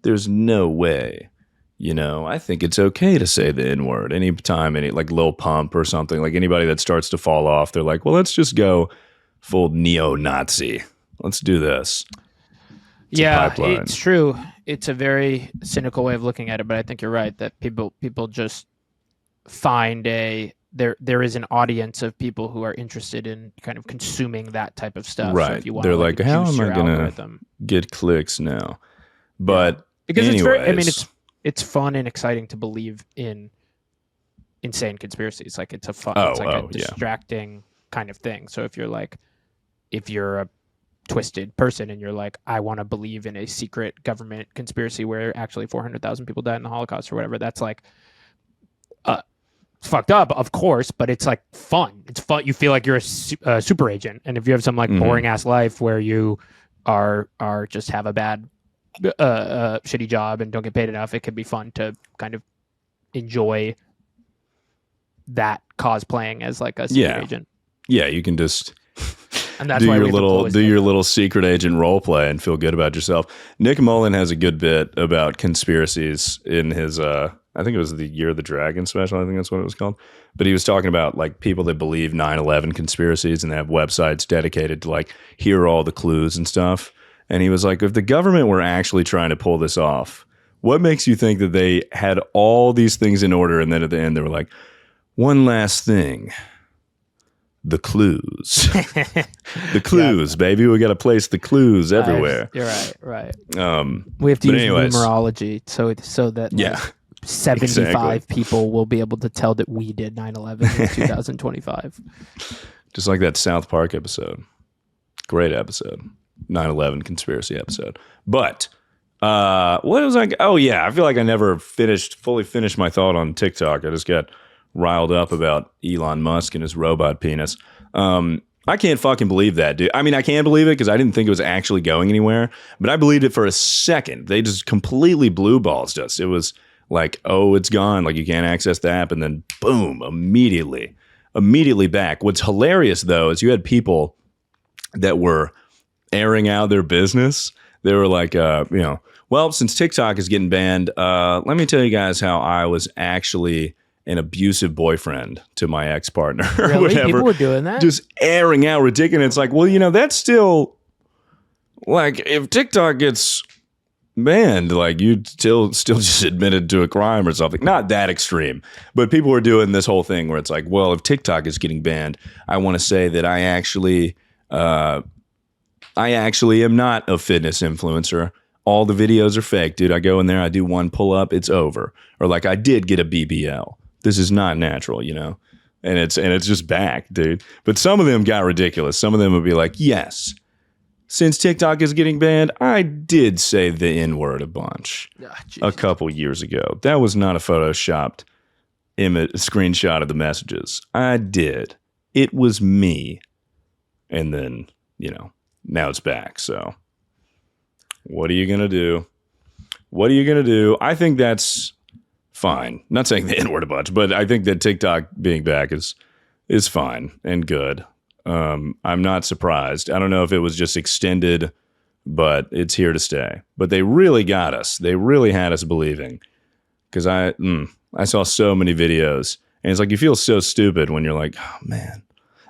[SPEAKER 3] There's no way. I think it's okay to say the N-word anytime, like Lil Pump or something. Like anybody that starts to fall off, they're like, well, let's just go full neo-Nazi. Let's do this.
[SPEAKER 4] It's true. It's a very cynical way of looking at it, but I think you're right that people just find there is an audience of people who are interested in kind of consuming that type of stuff.
[SPEAKER 3] Right.
[SPEAKER 4] So if you want
[SPEAKER 3] they're
[SPEAKER 4] to,
[SPEAKER 3] like, how am I going to get clicks now? But
[SPEAKER 4] because
[SPEAKER 3] anyways,
[SPEAKER 4] it's fun and exciting to believe in insane conspiracies. Like it's a fun, distracting kind of thing. So if you're a twisted person and you're like, I want to believe in a secret government conspiracy where actually 400,000 people died in the Holocaust or whatever, that's like fucked up, of course, but it's like fun. It's fun. You feel like you're a super agent. And if you have some like boring ass life where you are just have a bad shitty job and don't get paid enough, it could be fun to kind of enjoy that cosplaying as like a secret agent.
[SPEAKER 3] Yeah, you can just
[SPEAKER 4] and that's
[SPEAKER 3] do
[SPEAKER 4] why
[SPEAKER 3] your little secret agent role play and feel good about yourself. Nick Mullen has a good bit about conspiracies in his I think it was the Year of the Dragon special. I think that's what it was called. But he was talking about like people that believe 9/11 conspiracies and they have websites dedicated to like here are all the clues and stuff. And he was like, if the government were actually trying to pull this off, what makes you think that they had all these things in order and then at the end they were like, one last thing, the clues. The clues, baby. We got to place the clues everywhere.
[SPEAKER 4] You're right. We have to use numerology so that 75 people will be able to tell that we did 9/11 in 2025.
[SPEAKER 3] Just like that South Park episode. Great episode. 9/11 conspiracy episode. But what was I? Oh yeah, I feel like I never fully finished my thought on TikTok. I just got riled up about Elon Musk and his robot penis. I can't fucking believe that, dude. I mean, I can believe it because I didn't think it was actually going anywhere, but I believed it for a second. They just completely blue balls us. It was like, oh, it's gone. Like you can't access the app, and then boom, immediately back. What's hilarious though is you had people that were airing out their business. They were like, well, since TikTok is getting banned, let me tell you guys how I was actually an abusive boyfriend to my ex-partner.
[SPEAKER 4] Really?
[SPEAKER 3] Whatever.
[SPEAKER 4] People were doing that?
[SPEAKER 3] Just airing out ridiculous. It's like, well, that's still like if TikTok gets banned, like you still just admitted to a crime or something. Not that extreme, but people were doing this whole thing where it's like, well, if TikTok is getting banned, I want to say that I actually am not a fitness influencer. All the videos are fake, dude. I go in there, I do one pull up, it's over. Or like I did get a BBL. This is not natural, and it's just back, dude. But some of them got ridiculous. Some of them would be like, yes, since TikTok is getting banned, I did say the N-word a bunch a couple years ago. That was not a photoshopped screenshot of the messages. I did. It was me. And then, now it's back. So what are you going to do? What are you going to do? I think that's fine. Not saying the N-word a bunch, but I think that TikTok being back is fine and good. I'm not surprised. I don't know if it was just extended, but it's here to stay. But they really got us. They really had us believing. Because I saw so many videos, and it's like you feel so stupid when you're like, oh man.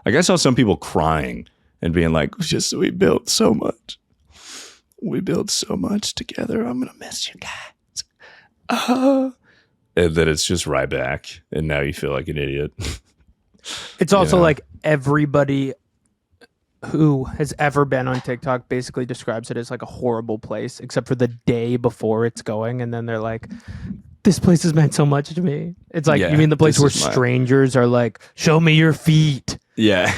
[SPEAKER 3] Like I saw some people crying and being like, we built so much. We built so much together. I'm gonna miss you guys. And then it's just right back, and now you feel like an idiot.
[SPEAKER 4] It's also like everybody who has ever been on TikTok basically describes it as like a horrible place, except for the day before it's going. And then they're like, this place has meant so much to me. It's like, you mean the place where strangers are like, show me your feet.
[SPEAKER 3] Yeah.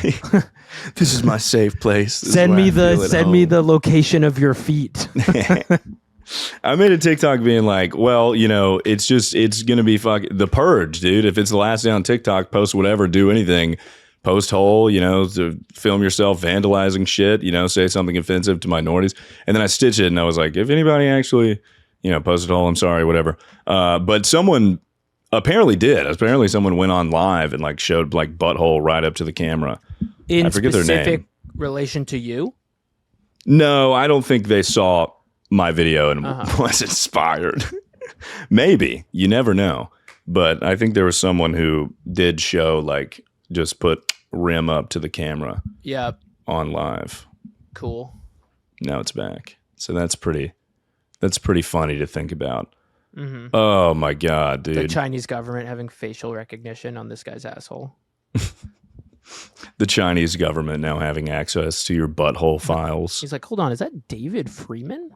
[SPEAKER 3] This is my safe place.
[SPEAKER 4] Send me the location of your feet.
[SPEAKER 3] I made a TikTok being like, well, it's going to be the purge, dude. If it's the last day on TikTok, post whatever, do anything, post whole, to film yourself vandalizing shit, say something offensive to minorities. And then I stitched it and I was like, if anybody actually, posted whole, I'm sorry, whatever. But someone apparently did. Apparently someone went on live and like showed like butthole right up to the camera.
[SPEAKER 4] In
[SPEAKER 3] I forget their name.
[SPEAKER 4] specific relation to you?
[SPEAKER 3] No, I don't think they saw my video and was inspired. Maybe. You never know. But I think there was someone who did show like just put rim up to the camera.
[SPEAKER 4] Yeah.
[SPEAKER 3] On live.
[SPEAKER 4] Cool.
[SPEAKER 3] Now it's back. So that's pretty funny to think about. Mm-hmm. Oh my God, dude.
[SPEAKER 4] The Chinese government having facial recognition on this guy's asshole.
[SPEAKER 3] The Chinese government now having access to your butthole files.
[SPEAKER 4] He's like, hold on, is that David Freeman?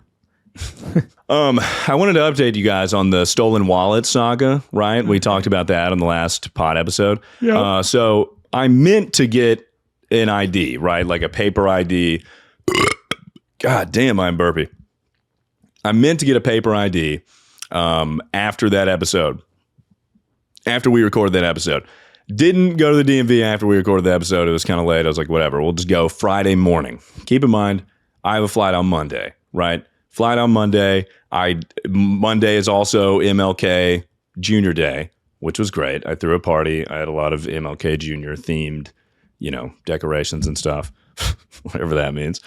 [SPEAKER 3] I wanted to update you guys on the stolen wallet saga, right? We talked about that on the last pod episode. Yeah. So I meant to get an ID, right? Like a paper ID. God damn, I'm burpy. I meant to get a paper ID after that episode. After we recorded that episode. Didn't go to the DMV after we recorded the episode. It was kind of late. I was like, whatever. We'll just go Friday morning. Keep in mind, I have a flight on Monday, right? Flight on Monday. Monday is also MLK Junior Day, which was great. I threw a party. I had a lot of MLK Junior themed, decorations and stuff, whatever that means.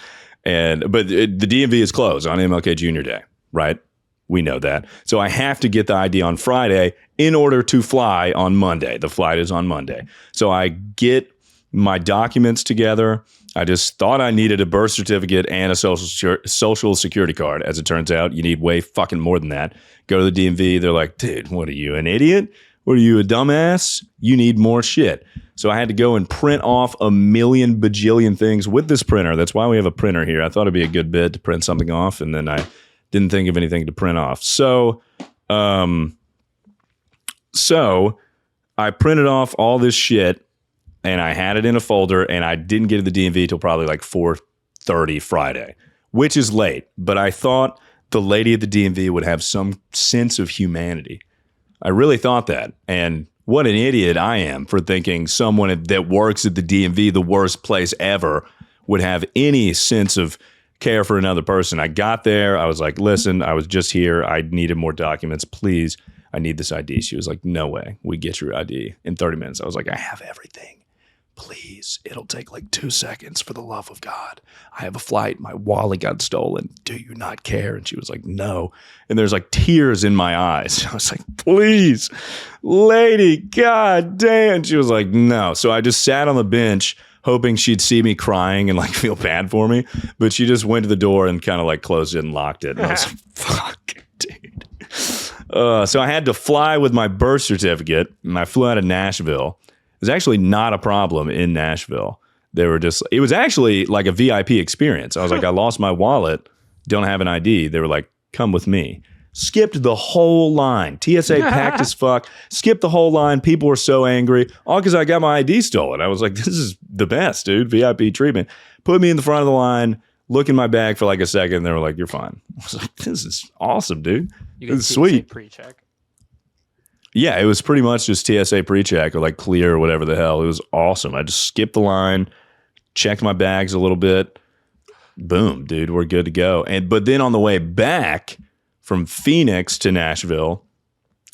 [SPEAKER 3] But the DMV is closed on MLK Junior Day, right? We know that. So I have to get the ID on Friday in order to fly on Monday. The flight is on Monday. So I get my documents together. I just thought I needed a birth certificate and a social security card. As it turns out, you need way fucking more than that. Go to the DMV. They're like, dude, what are you, an idiot? What are you, a dumbass? You need more shit. So I had to go and print off a million bajillion things with this printer. That's why we have a printer here. I thought it'd be a good bit to print something off, and then I didn't think of anything to print off. So I printed off all this shit, and I had it in a folder, and I didn't get to the DMV till probably like 4:30 Friday, which is late. But I thought the lady at the DMV would have some sense of humanity. I really thought that. And what an idiot I am for thinking someone that works at the DMV, the worst place ever, would have any sense of care for another person. I got there. I was like, listen, I was just here. I needed more documents. Please, I need this ID. She was like, no way. We get your ID in 30 minutes. I was like, I have everything. please, it'll take like 2 seconds for the love of God. I have a flight. My wallet got stolen. Do you not care? And she was like, no. And there's like tears in my eyes. I was like, please, lady, God damn. She was like, no. So I just sat on the bench hoping she'd see me crying and like feel bad for me. But she just went to the door and kind of like closed it and locked it. And I was like, fuck, dude. So I had to fly with my birth certificate, and I flew out of Nashville. It was actually not a problem in Nashville. It was actually like a VIP experience. I was like, I lost my wallet, don't have an ID. They were like, come with me. Skipped the whole line. TSA packed as fuck. Skipped the whole line. People were so angry. All because I got my ID stolen. I was like, this is the best, dude. VIP treatment. Put me in the front of the line, look in my bag for like a second, and they were like, you're fine. I was like, this is awesome, dude. This is sweet.
[SPEAKER 4] Pre-check.
[SPEAKER 3] Yeah, it was pretty much just TSA pre-check or like clear or whatever the hell. It was awesome. I just skipped the line, checked my bags a little bit. Boom, dude, we're good to go. But then on the way back from Phoenix to Nashville,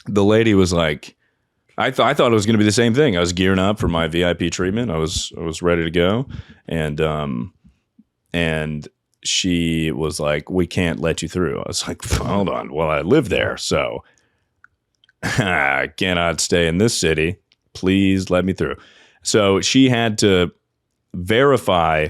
[SPEAKER 3] the lady was like, I thought it was going to be the same thing. I was gearing up for my VIP treatment. I was ready to go, and she was like, we can't let you through. I was like, hold on. Well, I live there, so I cannot stay in this city. Please let me through. So she had to verify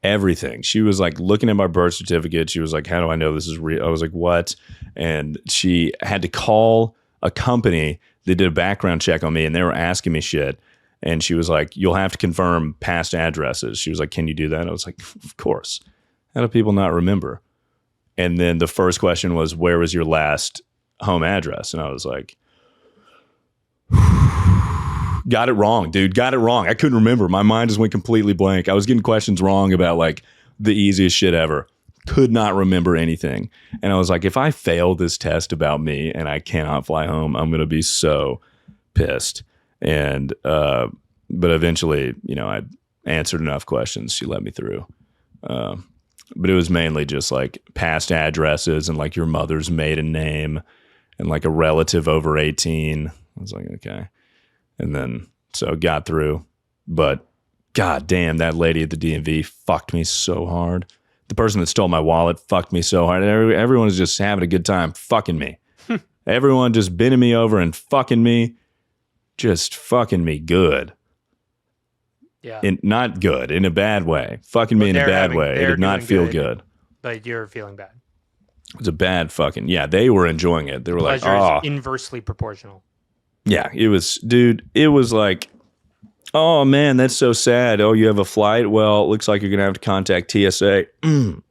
[SPEAKER 3] everything. She was like looking at my birth certificate. She was like, how do I know this is real? I was like, what? And she had to call a company that did a background check on me, and they were asking me shit. And she was like, you'll have to confirm past addresses. She was like, can you do that? I was like, of course. How do people not remember? And then the first question was, where was your last home address? And I was like, got it wrong, dude. Got it wrong. I couldn't remember. My mind just went completely blank. I was getting questions wrong about like the easiest shit ever. Could not remember anything. And I was like, if I fail this test about me and I cannot fly home, I'm going to be so pissed. And, but eventually, I answered enough questions. She let me through. But it was mainly just like past addresses and like your mother's maiden name and like a relative over 18. I was like, okay. And then, so got through. But god damn, that lady at the DMV fucked me so hard. The person that stole my wallet fucked me so hard. Everyone was just having a good time fucking me. Everyone just bending me over and fucking me. Just fucking me good.
[SPEAKER 4] Yeah.
[SPEAKER 3] Not good, in a bad way. Fucking me in a bad way. It did not feel good.
[SPEAKER 4] But you're feeling bad.
[SPEAKER 3] It was a bad fucking, yeah, they were enjoying it. They were
[SPEAKER 4] Pleasure
[SPEAKER 3] like,
[SPEAKER 4] is inversely proportional.
[SPEAKER 3] Yeah, it was, dude, it was like, oh man, that's so sad. Oh, you have a flight? Well, it looks like you're going to have to contact TSA. I'm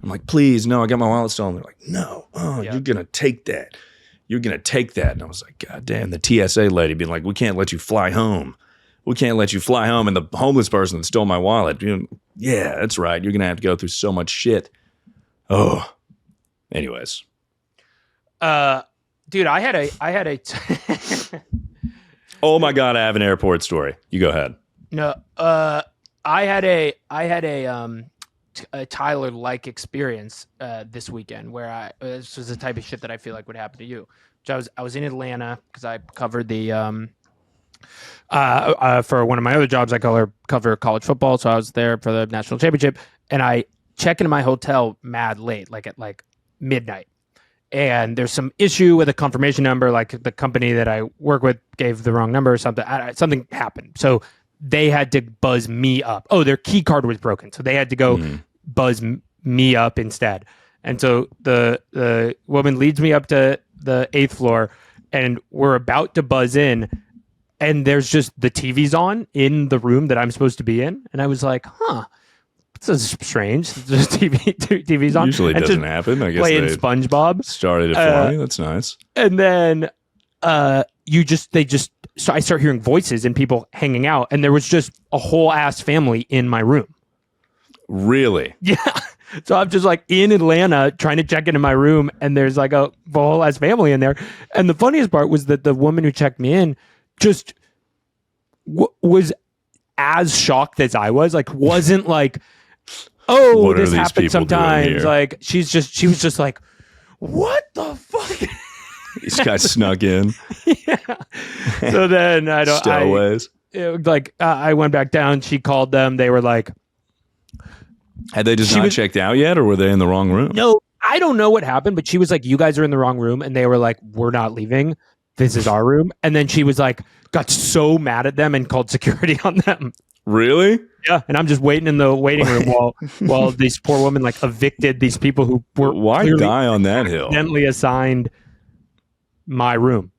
[SPEAKER 3] like, please, no, I got my wallet stolen. They're like, no, you're going to take that. You're going to take that. And I was like, god damn, the TSA lady being like, we can't let you fly home. We can't let you fly home. And the homeless person that stole my wallet, yeah, that's right. You're going to have to go through so much shit. Oh, anyways.
[SPEAKER 4] Dude, I had a
[SPEAKER 3] oh my God, I have an airport story. You go ahead.
[SPEAKER 4] No, I had a Tyler-like experience this weekend where this was the type of shit that I feel like would happen to you. Which I was in Atlanta because I covered the for one of my other jobs, I cover college football. So I was there for the national championship, and I check into my hotel mad late, like at like midnight. And there's some issue with a confirmation number, like the company that I work with gave the wrong number or something. Something happened. So they had to buzz me up. Oh, their key card was broken. So they had to go buzz me up instead. And so the woman leads me up to the 8th floor, and we're about to buzz in, and there's just the TV's on in the room that I'm supposed to be in. And I was like, this is strange. There's TV's on.
[SPEAKER 3] Usually doesn't happen. I guess
[SPEAKER 4] playing SpongeBob.
[SPEAKER 3] Started it for me. That's nice.
[SPEAKER 4] And then I start hearing voices and people hanging out, and there was just a whole ass family in my room.
[SPEAKER 3] Really?
[SPEAKER 4] Yeah. So I'm just like in Atlanta trying to check into my room, and there's like a whole ass family in there. And the funniest part was that the woman who checked me in just was as shocked as I was. Like, wasn't like, oh,
[SPEAKER 3] what
[SPEAKER 4] this happens sometimes. Like, she was just like, what the fuck?
[SPEAKER 3] These guys snuck in.
[SPEAKER 4] Yeah. So then
[SPEAKER 3] Stowaways.
[SPEAKER 4] I went back down. She called them. They were like,
[SPEAKER 3] had they just not checked out yet, or were they in the wrong room?
[SPEAKER 4] No, I don't know what happened, but she was like, you guys are in the wrong room. And they were like, we're not leaving. This is our room. And then she was like, got so mad at them and called security on them.
[SPEAKER 3] Really?
[SPEAKER 4] Yeah. And I'm just waiting in the waiting room while these poor women like evicted these people who were
[SPEAKER 3] why die on that hill?
[SPEAKER 4] Accidentally assigned my room.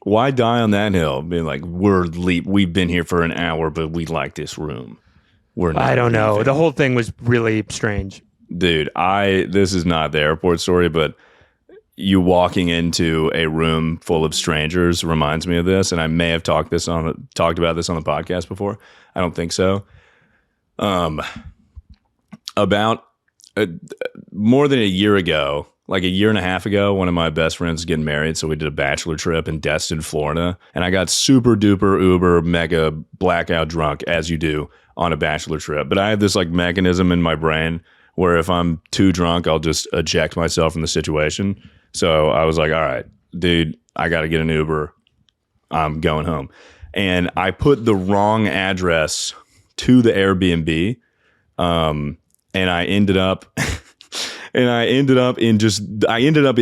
[SPEAKER 3] Why die on that hill? Being like, we've been here for an hour, but we like this room. We're not.
[SPEAKER 4] I don't know. The whole thing was really strange.
[SPEAKER 3] Dude, this is not the airport story, but you walking into a room full of strangers reminds me of this, and I may have talked about this on the podcast before. I don't think so. About more than a year ago, like a year and a half ago, one of my best friends was getting married, so we did a bachelor trip in Destin, Florida, and I got super duper uber mega blackout drunk, as you do on a bachelor trip. But I have this like mechanism in my brain where if I'm too drunk, I'll just eject myself from the situation. So I was like, all right, dude, I got to get an Uber. I'm going home. And I put the wrong address to the Airbnb. And I ended up in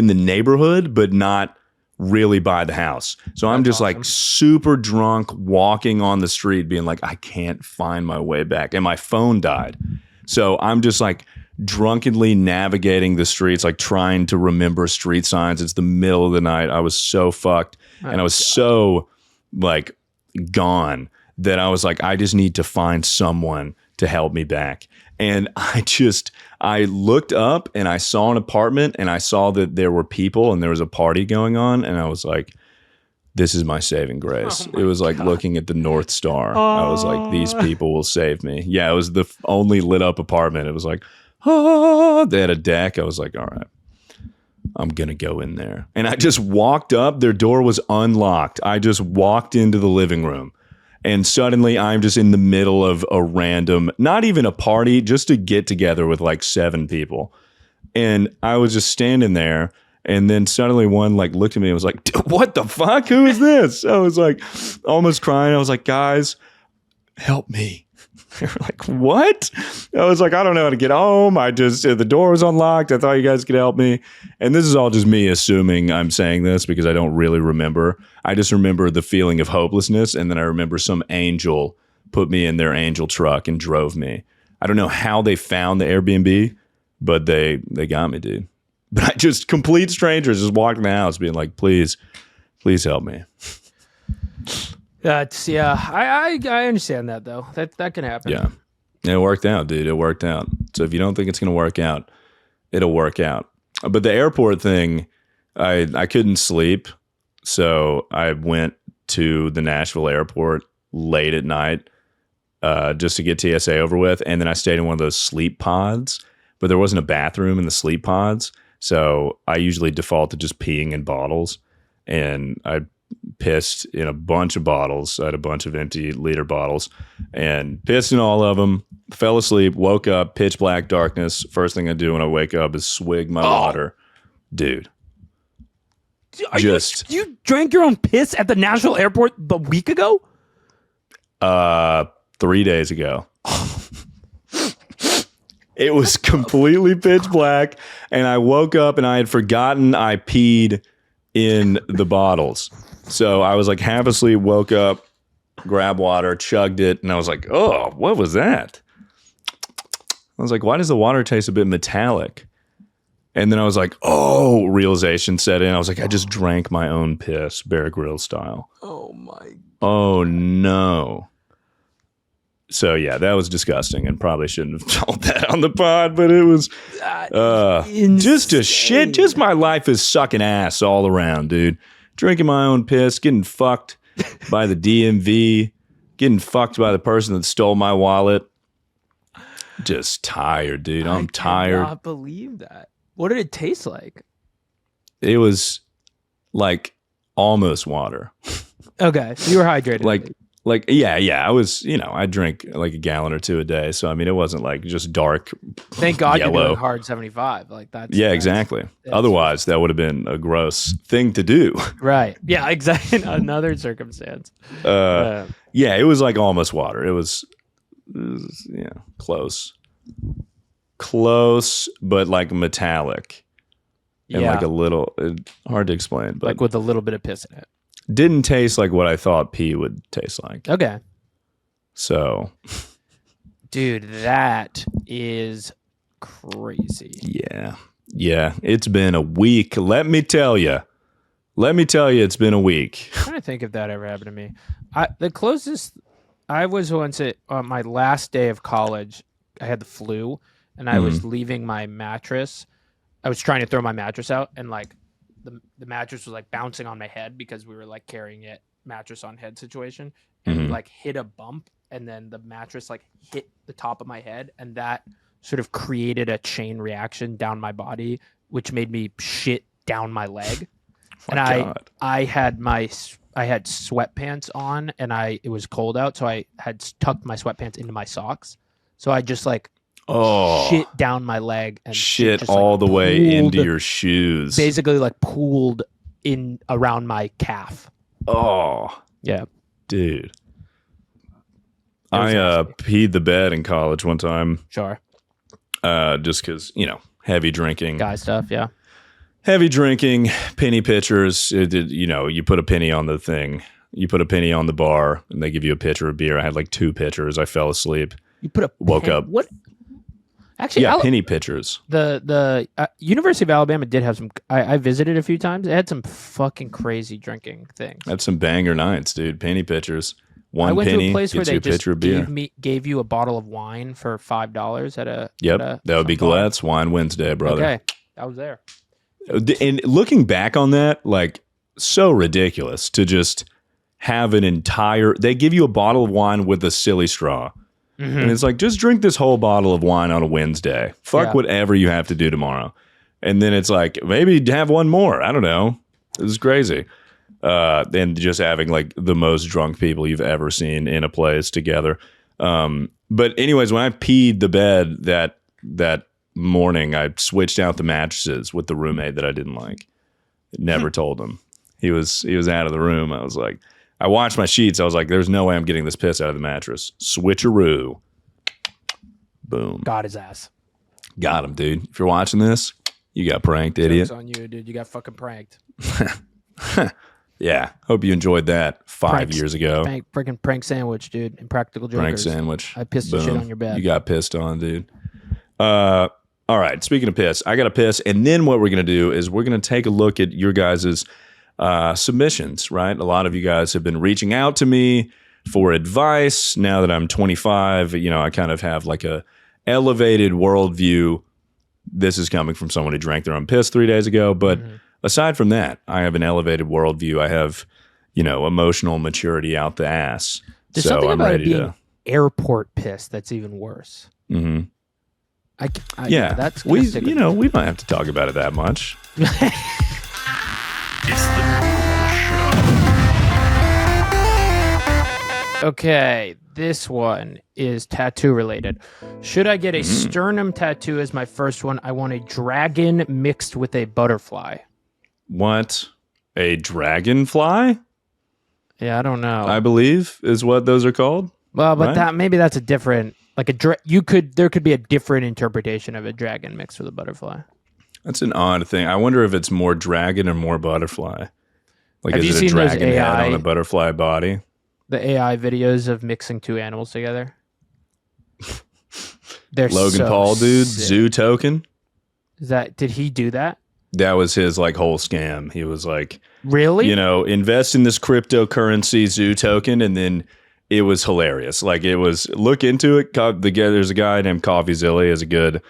[SPEAKER 3] the neighborhood, but not really by the house. So I'm just awesome. Like super drunk walking on the street being like, I can't find my way back. And my phone died. So I'm just like drunkenly navigating the streets, like trying to remember street signs. It's the middle of the night. I was so fucked. And I was so like gone that I was like, I just need to find someone to help me back. And I looked up and I saw an apartment and I saw that there were people and there was a party going on. And I was like, this is my saving grace. It was like looking at the North Star. I was like, these people will save me. Yeah, it was the only lit up apartment. It was like, they had a deck. I was like, all right, I'm going to go in there. And I just walked up. Their door was unlocked. I just walked into the living room. And suddenly I'm just in the middle of a random, not even a party, just a get together with like 7 people. And I was just standing there. And then suddenly one like looked at me and was like, what the fuck? Who is this? I was like almost crying. I was like, guys, help me. They were like, what? I was like, I don't know how to get home. The door was unlocked. I thought you guys could help me. And this is all just me assuming I'm saying this because I don't really remember. I just remember the feeling of hopelessness. And then I remember some angel put me in their angel truck and drove me. I don't know how they found the Airbnb, but they got me, dude. But I just, complete strangers just walked in the house being like, please help me.
[SPEAKER 4] I understand that though. That can happen.
[SPEAKER 3] Yeah. It worked out, dude. It worked out. So if you don't think it's going to work out, it'll work out. But the airport thing, I couldn't sleep. So I went to the Nashville airport late at night just to get TSA over with. And then I stayed in one of those sleep pods, but there wasn't a bathroom in the sleep pods. So I usually default to just peeing in bottles. And I pissed in a bunch of bottles. I had a bunch of empty liter bottles and pissed in all of them. Fell asleep, woke up, pitch black darkness. First thing I do when I wake up is swig my water. Dude.
[SPEAKER 4] You drank your own piss at the Nashville airport a week ago?
[SPEAKER 3] 3 days ago. It was completely pitch black, and I woke up and I had forgotten I peed in the bottles. So I was like half asleep, woke up, grabbed water, chugged it, and I was like, oh, what was that? I was like, why does the water taste a bit metallic? And then I was like, oh, realization set in. I was like, I just drank my own piss, Bear Grylls style.
[SPEAKER 4] Oh, my God.
[SPEAKER 3] Oh, no. So, yeah, that was disgusting and probably shouldn't have told that on the pod, but it was just a shit. Just my life is sucking ass all around, dude. Drinking my own piss, getting fucked by the DMV, getting fucked by the person that stole my wallet. Just tired, dude. I'm tired.
[SPEAKER 4] I cannot believe that. What did it taste like?
[SPEAKER 3] It was like almost water.
[SPEAKER 4] Okay, so you were hydrated.
[SPEAKER 3] Yeah. I was, I drink like a gallon or 2 a day. So, I mean, it wasn't like just dark.
[SPEAKER 4] Thank God
[SPEAKER 3] yellow.
[SPEAKER 4] you're doing hard 75. Like that's.
[SPEAKER 3] Yeah, exactly. Otherwise, that would have been a gross thing to do.
[SPEAKER 4] Right. Yeah, exactly. Another circumstance.
[SPEAKER 3] Yeah, it was like almost water. It was close, but like metallic and like a little hard to explain, but
[SPEAKER 4] like with a little bit of piss in it.
[SPEAKER 3] Didn't taste like what I thought pee would taste like.
[SPEAKER 4] Okay.
[SPEAKER 3] So,
[SPEAKER 4] dude, that is crazy.
[SPEAKER 3] Yeah. It's been a week. Let me tell you, it's been a week.
[SPEAKER 4] I'm trying to think if that ever happened to me. The closest I was once on my last day of college, I had the flu and I was leaving my mattress. I was trying to throw my mattress out and like the mattress was like bouncing on my head because we were like carrying it mattress on head situation and like hit a bump and then the mattress like hit the top of my head and that sort of created a chain reaction down my body, which made me shit down my leg. And I had sweatpants on and it was cold out. So I had tucked my sweatpants into my socks. So I just like shit down my leg and
[SPEAKER 3] shit
[SPEAKER 4] just,
[SPEAKER 3] all
[SPEAKER 4] like,
[SPEAKER 3] the way into your shoes.
[SPEAKER 4] Basically like pooled in around my calf.
[SPEAKER 3] Oh.
[SPEAKER 4] Yeah.
[SPEAKER 3] Dude. I peed the bed in college one time.
[SPEAKER 4] Sure.
[SPEAKER 3] Just because, heavy drinking.
[SPEAKER 4] Guy stuff, yeah.
[SPEAKER 3] Heavy drinking, penny pitchers. You put a penny on the thing. You put a penny on the bar, and they give you a pitcher of beer. I had like 2 pitchers. I fell asleep.
[SPEAKER 4] You put
[SPEAKER 3] woke up.
[SPEAKER 4] What? Actually,
[SPEAKER 3] yeah, penny pitchers.
[SPEAKER 4] The University of Alabama did have some. I visited a few times. It had some fucking crazy drinking things.
[SPEAKER 3] Had some banger nights, dude. Penny pitchers.
[SPEAKER 4] I went
[SPEAKER 3] penny,
[SPEAKER 4] to a place where they just
[SPEAKER 3] beer.
[SPEAKER 4] gave you a bottle of wine for $5 at a.
[SPEAKER 3] Yep, that would be
[SPEAKER 4] bar.
[SPEAKER 3] Glad's Wine Wednesday, brother.
[SPEAKER 4] Okay, I was there.
[SPEAKER 3] And looking back on that, like, so ridiculous to just have an entire. They give you a bottle of wine with a silly straw. And it's like, just drink this whole bottle of wine on a Wednesday. Fuck whatever you have to do tomorrow. And then it's like, maybe have one more. I don't know. This is crazy. And just having like the most drunk people you've ever seen in a place together. But anyways, when I peed the bed that morning, I switched out the mattresses with the roommate that I didn't like. Never told him. He was out of the room. I was like, I watched my sheets. I was like, there's no way I'm getting this piss out of the mattress. Switcheroo. Boom.
[SPEAKER 4] Got his ass.
[SPEAKER 3] Got him, dude. If you're watching this, you got pranked, idiot.
[SPEAKER 4] Joke's on you, dude. You got fucking pranked.
[SPEAKER 3] Yeah. Hope you enjoyed that 5 years ago.
[SPEAKER 4] Freaking prank sandwich, dude. Impractical Jokers.
[SPEAKER 3] Prank sandwich.
[SPEAKER 4] I pissed the shit on your bed.
[SPEAKER 3] You got pissed on, dude. All right. Speaking of piss, I got to piss. And then what we're going to do is we're going to take a look at your guys' submissions, right? A lot of you guys have been reaching out to me for advice. Now that I'm 25, I kind of have like a elevated worldview. This is coming from someone who drank their own piss 3 days ago. But aside from that, I have an elevated worldview. I have, emotional maturity out the ass.
[SPEAKER 4] There's
[SPEAKER 3] so
[SPEAKER 4] something
[SPEAKER 3] I'm
[SPEAKER 4] about
[SPEAKER 3] ready
[SPEAKER 4] being
[SPEAKER 3] to
[SPEAKER 4] airport piss that's even worse.
[SPEAKER 3] Mm-hmm.
[SPEAKER 4] That's
[SPEAKER 3] we might have to talk about it that much.
[SPEAKER 1] It's the show.
[SPEAKER 4] Okay, this one is tattoo related. Should I get a sternum tattoo as my first one? I want a dragon mixed with a butterfly.
[SPEAKER 3] What? A dragonfly?
[SPEAKER 4] Yeah, I don't know.
[SPEAKER 3] I believe is what those are called.
[SPEAKER 4] Well, but
[SPEAKER 3] right?
[SPEAKER 4] maybe that's a different there could be a different interpretation of a dragon mixed with a butterfly.
[SPEAKER 3] That's an odd thing. I wonder if it's more dragon or more butterfly. Like,
[SPEAKER 4] Have you
[SPEAKER 3] is it a
[SPEAKER 4] seen those
[SPEAKER 3] dragon head
[SPEAKER 4] AI
[SPEAKER 3] on a butterfly body?
[SPEAKER 4] The AI videos of mixing 2 animals together. They're
[SPEAKER 3] Logan
[SPEAKER 4] so
[SPEAKER 3] Paul, dude,
[SPEAKER 4] sick.
[SPEAKER 3] Zoo Token.
[SPEAKER 4] Did he do that?
[SPEAKER 3] That was his like whole scam. He was like,
[SPEAKER 4] Really?
[SPEAKER 3] invest in this cryptocurrency Zoo Token, and then it was hilarious. Like, it was, look into it. There's a guy named CoffeeZilla, has a good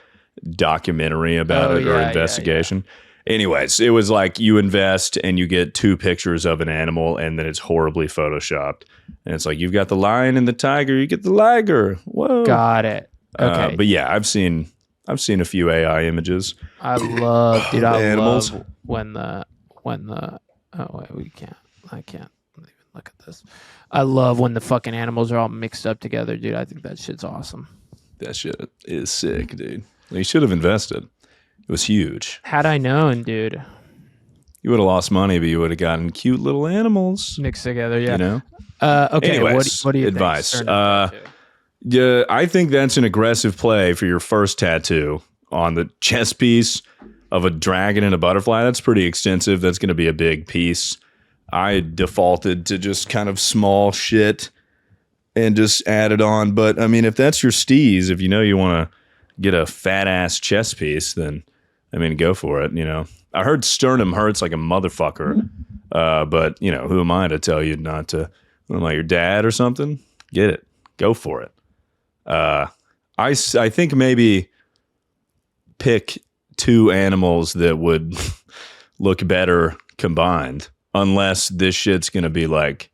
[SPEAKER 3] documentary about it or investigation. Yeah. Anyways, it was like you invest and you get 2 pictures of an animal, and then it's horribly photoshopped. And it's like, you've got the lion and the tiger, you get the liger. Whoa.
[SPEAKER 4] Got it. Okay.
[SPEAKER 3] But yeah, I've seen a few AI images.
[SPEAKER 4] I love
[SPEAKER 3] animals.
[SPEAKER 4] love when the oh wait, I can't even look at this. I love when the fucking animals are all mixed up together, dude. I think that shit's awesome.
[SPEAKER 3] That shit is sick, dude. You should have invested. It was huge.
[SPEAKER 4] Had I known, dude.
[SPEAKER 3] You would have lost money, but you would have gotten cute little animals
[SPEAKER 4] Mixed together, yeah.
[SPEAKER 3] You know.
[SPEAKER 4] Okay,
[SPEAKER 3] Anyways,
[SPEAKER 4] what do you
[SPEAKER 3] advice?
[SPEAKER 4] think?
[SPEAKER 3] Yeah, I think that's an aggressive play for your first tattoo on the chest piece of a dragon and a butterfly. That's pretty extensive. That's going to be a big piece. I defaulted to just kind of small shit and just added on. But I mean, if that's your steez, if you know you want to get a fat ass chest piece, then I mean, go for it. You know, I heard sternum hurts like a motherfucker. But you know, who am I to tell you not to? I'm like your dad or something. Get it. Go for it. I think maybe pick two animals that would look better combined, unless this shit's gonna be like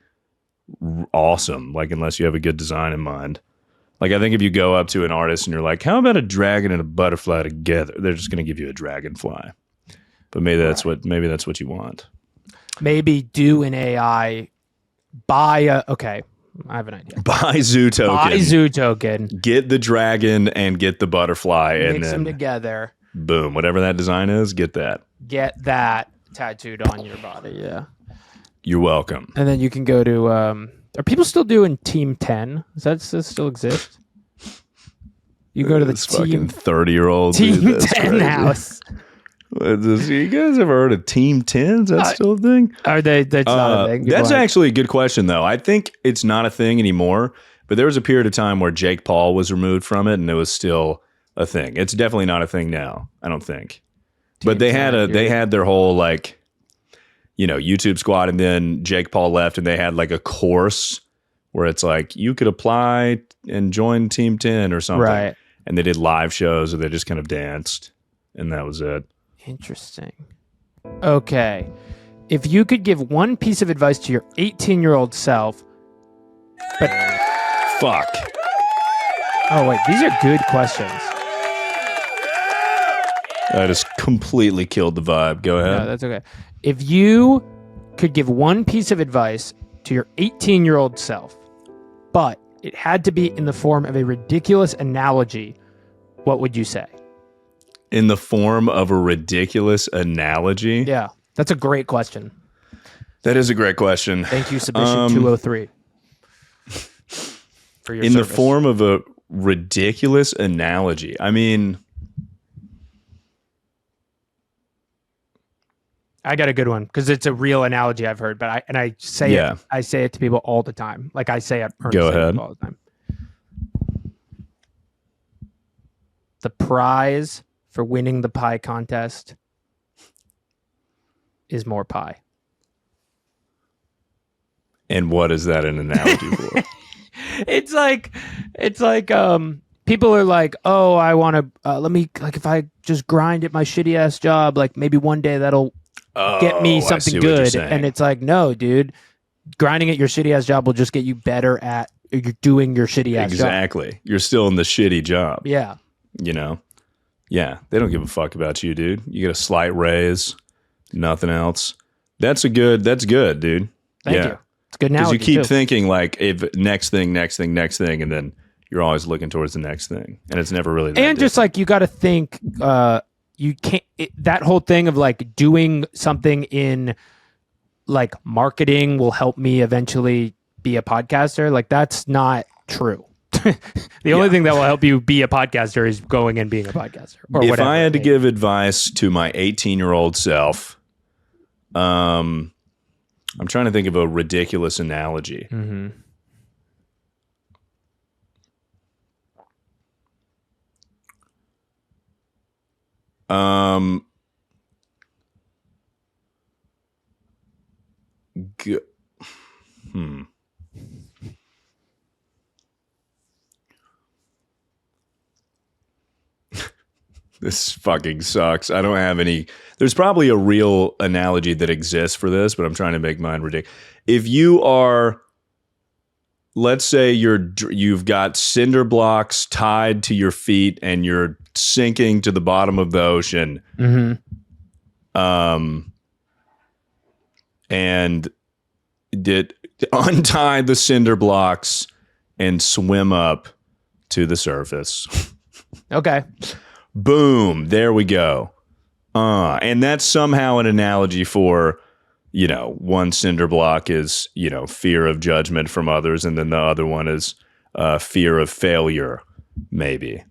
[SPEAKER 3] awesome. Like unless you have a good design in mind. Like I think if you go up to an artist and you're like, "How about a dragon and a butterfly together?" They're just gonna give you a dragonfly. But maybe that's what you want.
[SPEAKER 4] Maybe do an AI. Okay, I have an idea.
[SPEAKER 3] Buy Zoo Token.
[SPEAKER 4] Buy Zoo Token.
[SPEAKER 3] Get the dragon and get the butterfly, and
[SPEAKER 4] Mix
[SPEAKER 3] then
[SPEAKER 4] them together.
[SPEAKER 3] boom, whatever that design is, get that.
[SPEAKER 4] Get that tattooed on your body. Yeah.
[SPEAKER 3] You're welcome.
[SPEAKER 4] And then you can go to. Are people still doing Team 10? Does that still exist? You go to the
[SPEAKER 3] This fucking
[SPEAKER 4] Team
[SPEAKER 3] 30-year-old
[SPEAKER 4] Team 10 house.
[SPEAKER 3] You guys ever heard of Team 10? Is that still a thing?
[SPEAKER 4] Are they? That's not a thing.
[SPEAKER 3] That's actually a good question, though. I think it's not a thing anymore, but there was a period of time where Jake Paul was removed from it, and it was still a thing. It's definitely not a thing now, I don't think. But they had their whole like, you know, YouTube squad, and then Jake Paul left, and they had like a course where it's like you could apply and join Team 10 or something.
[SPEAKER 4] Right.
[SPEAKER 3] And they did live shows, or they just kind of danced, and that was it.
[SPEAKER 4] Interesting. Okay. If you could give one piece of advice to your 18-year-old self, but
[SPEAKER 3] Fuck.
[SPEAKER 4] oh wait, these are good questions.
[SPEAKER 3] I just completely killed the vibe. Go ahead.
[SPEAKER 4] No, that's okay. If you could give one piece of advice to your 18-year-old self, but it had to be in the form of a ridiculous analogy, what would you say?
[SPEAKER 3] In the form of a ridiculous analogy?
[SPEAKER 4] Yeah, that's a great question.
[SPEAKER 3] That is a great question.
[SPEAKER 4] Thank you, Submission 203. For your
[SPEAKER 3] In
[SPEAKER 4] service.
[SPEAKER 3] the form of a ridiculous analogy. I mean,
[SPEAKER 4] I got a good one because it's a real analogy I've heard, but I say it to people all the time. Like I say it
[SPEAKER 3] Go ahead.
[SPEAKER 4] all the time. The prize for winning the pie contest is more pie.
[SPEAKER 3] and what is that an analogy for?
[SPEAKER 4] It's like people are like, oh, I want to let me, like, if I just grind at my shitty ass job, like maybe one day that'll get me something good. And it's like, no, dude, grinding at your shitty ass job will just get you better at you're doing your shitty ass job.
[SPEAKER 3] Exactly. You're still in the shitty job.
[SPEAKER 4] Yeah.
[SPEAKER 3] You know? Yeah. They don't give a fuck about you, dude. You get a slight raise, nothing else. That's good, dude.
[SPEAKER 4] Thank you. It's a good analogy.
[SPEAKER 3] Because you keep
[SPEAKER 4] too.
[SPEAKER 3] thinking like if next thing, and then you're always looking towards the next thing. And it's never really that
[SPEAKER 4] And just like you got to think, you can't, that whole thing of like doing something in like marketing will help me eventually be a podcaster. Like that's not true. The only thing that will help you be a podcaster is going and being a podcaster. Or
[SPEAKER 3] if
[SPEAKER 4] whatever.
[SPEAKER 3] I had to give advice to my 18-year-old self, I'm trying to think of a ridiculous analogy.
[SPEAKER 4] Mm-hmm.
[SPEAKER 3] This fucking sucks. I don't have any. There's probably a real analogy that exists for this, but I'm trying to make mine ridiculous. If you are, let's say you've got cinder blocks tied to your feet and you're sinking to the bottom of the ocean, and untie the cinder blocks and swim up to the surface.
[SPEAKER 4] Okay.
[SPEAKER 3] Boom. There we go. And that's somehow an analogy for, one cinder block is, fear of judgment from others. And then the other one is fear of failure, maybe,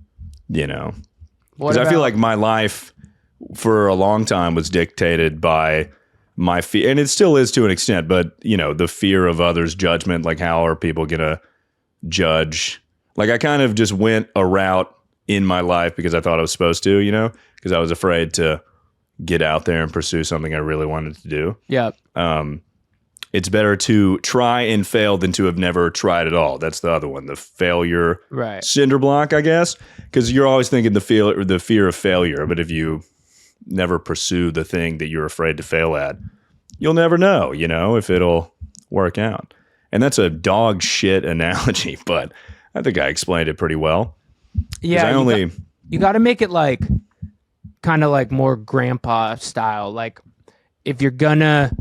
[SPEAKER 3] Because I feel like my life for a long time was dictated by my fear. And it still is to an extent, but, the fear of others' judgment, like how are people going to judge? Like I kind of just went a route in my life because I thought I was supposed to, because I was afraid to get out there and pursue something I really wanted to do.
[SPEAKER 4] Yeah.
[SPEAKER 3] It's better to try and fail than to have never tried at all. That's the other one, the failure cinder block, I guess, because you're always thinking the fear of failure. But if you never pursue the thing that you're afraid to fail at, you'll never know, if it'll work out. And that's a dog shit analogy, but I think I explained it pretty well.
[SPEAKER 4] Yeah, you got to make it like kind of like more grandpa style. Like if you're gonna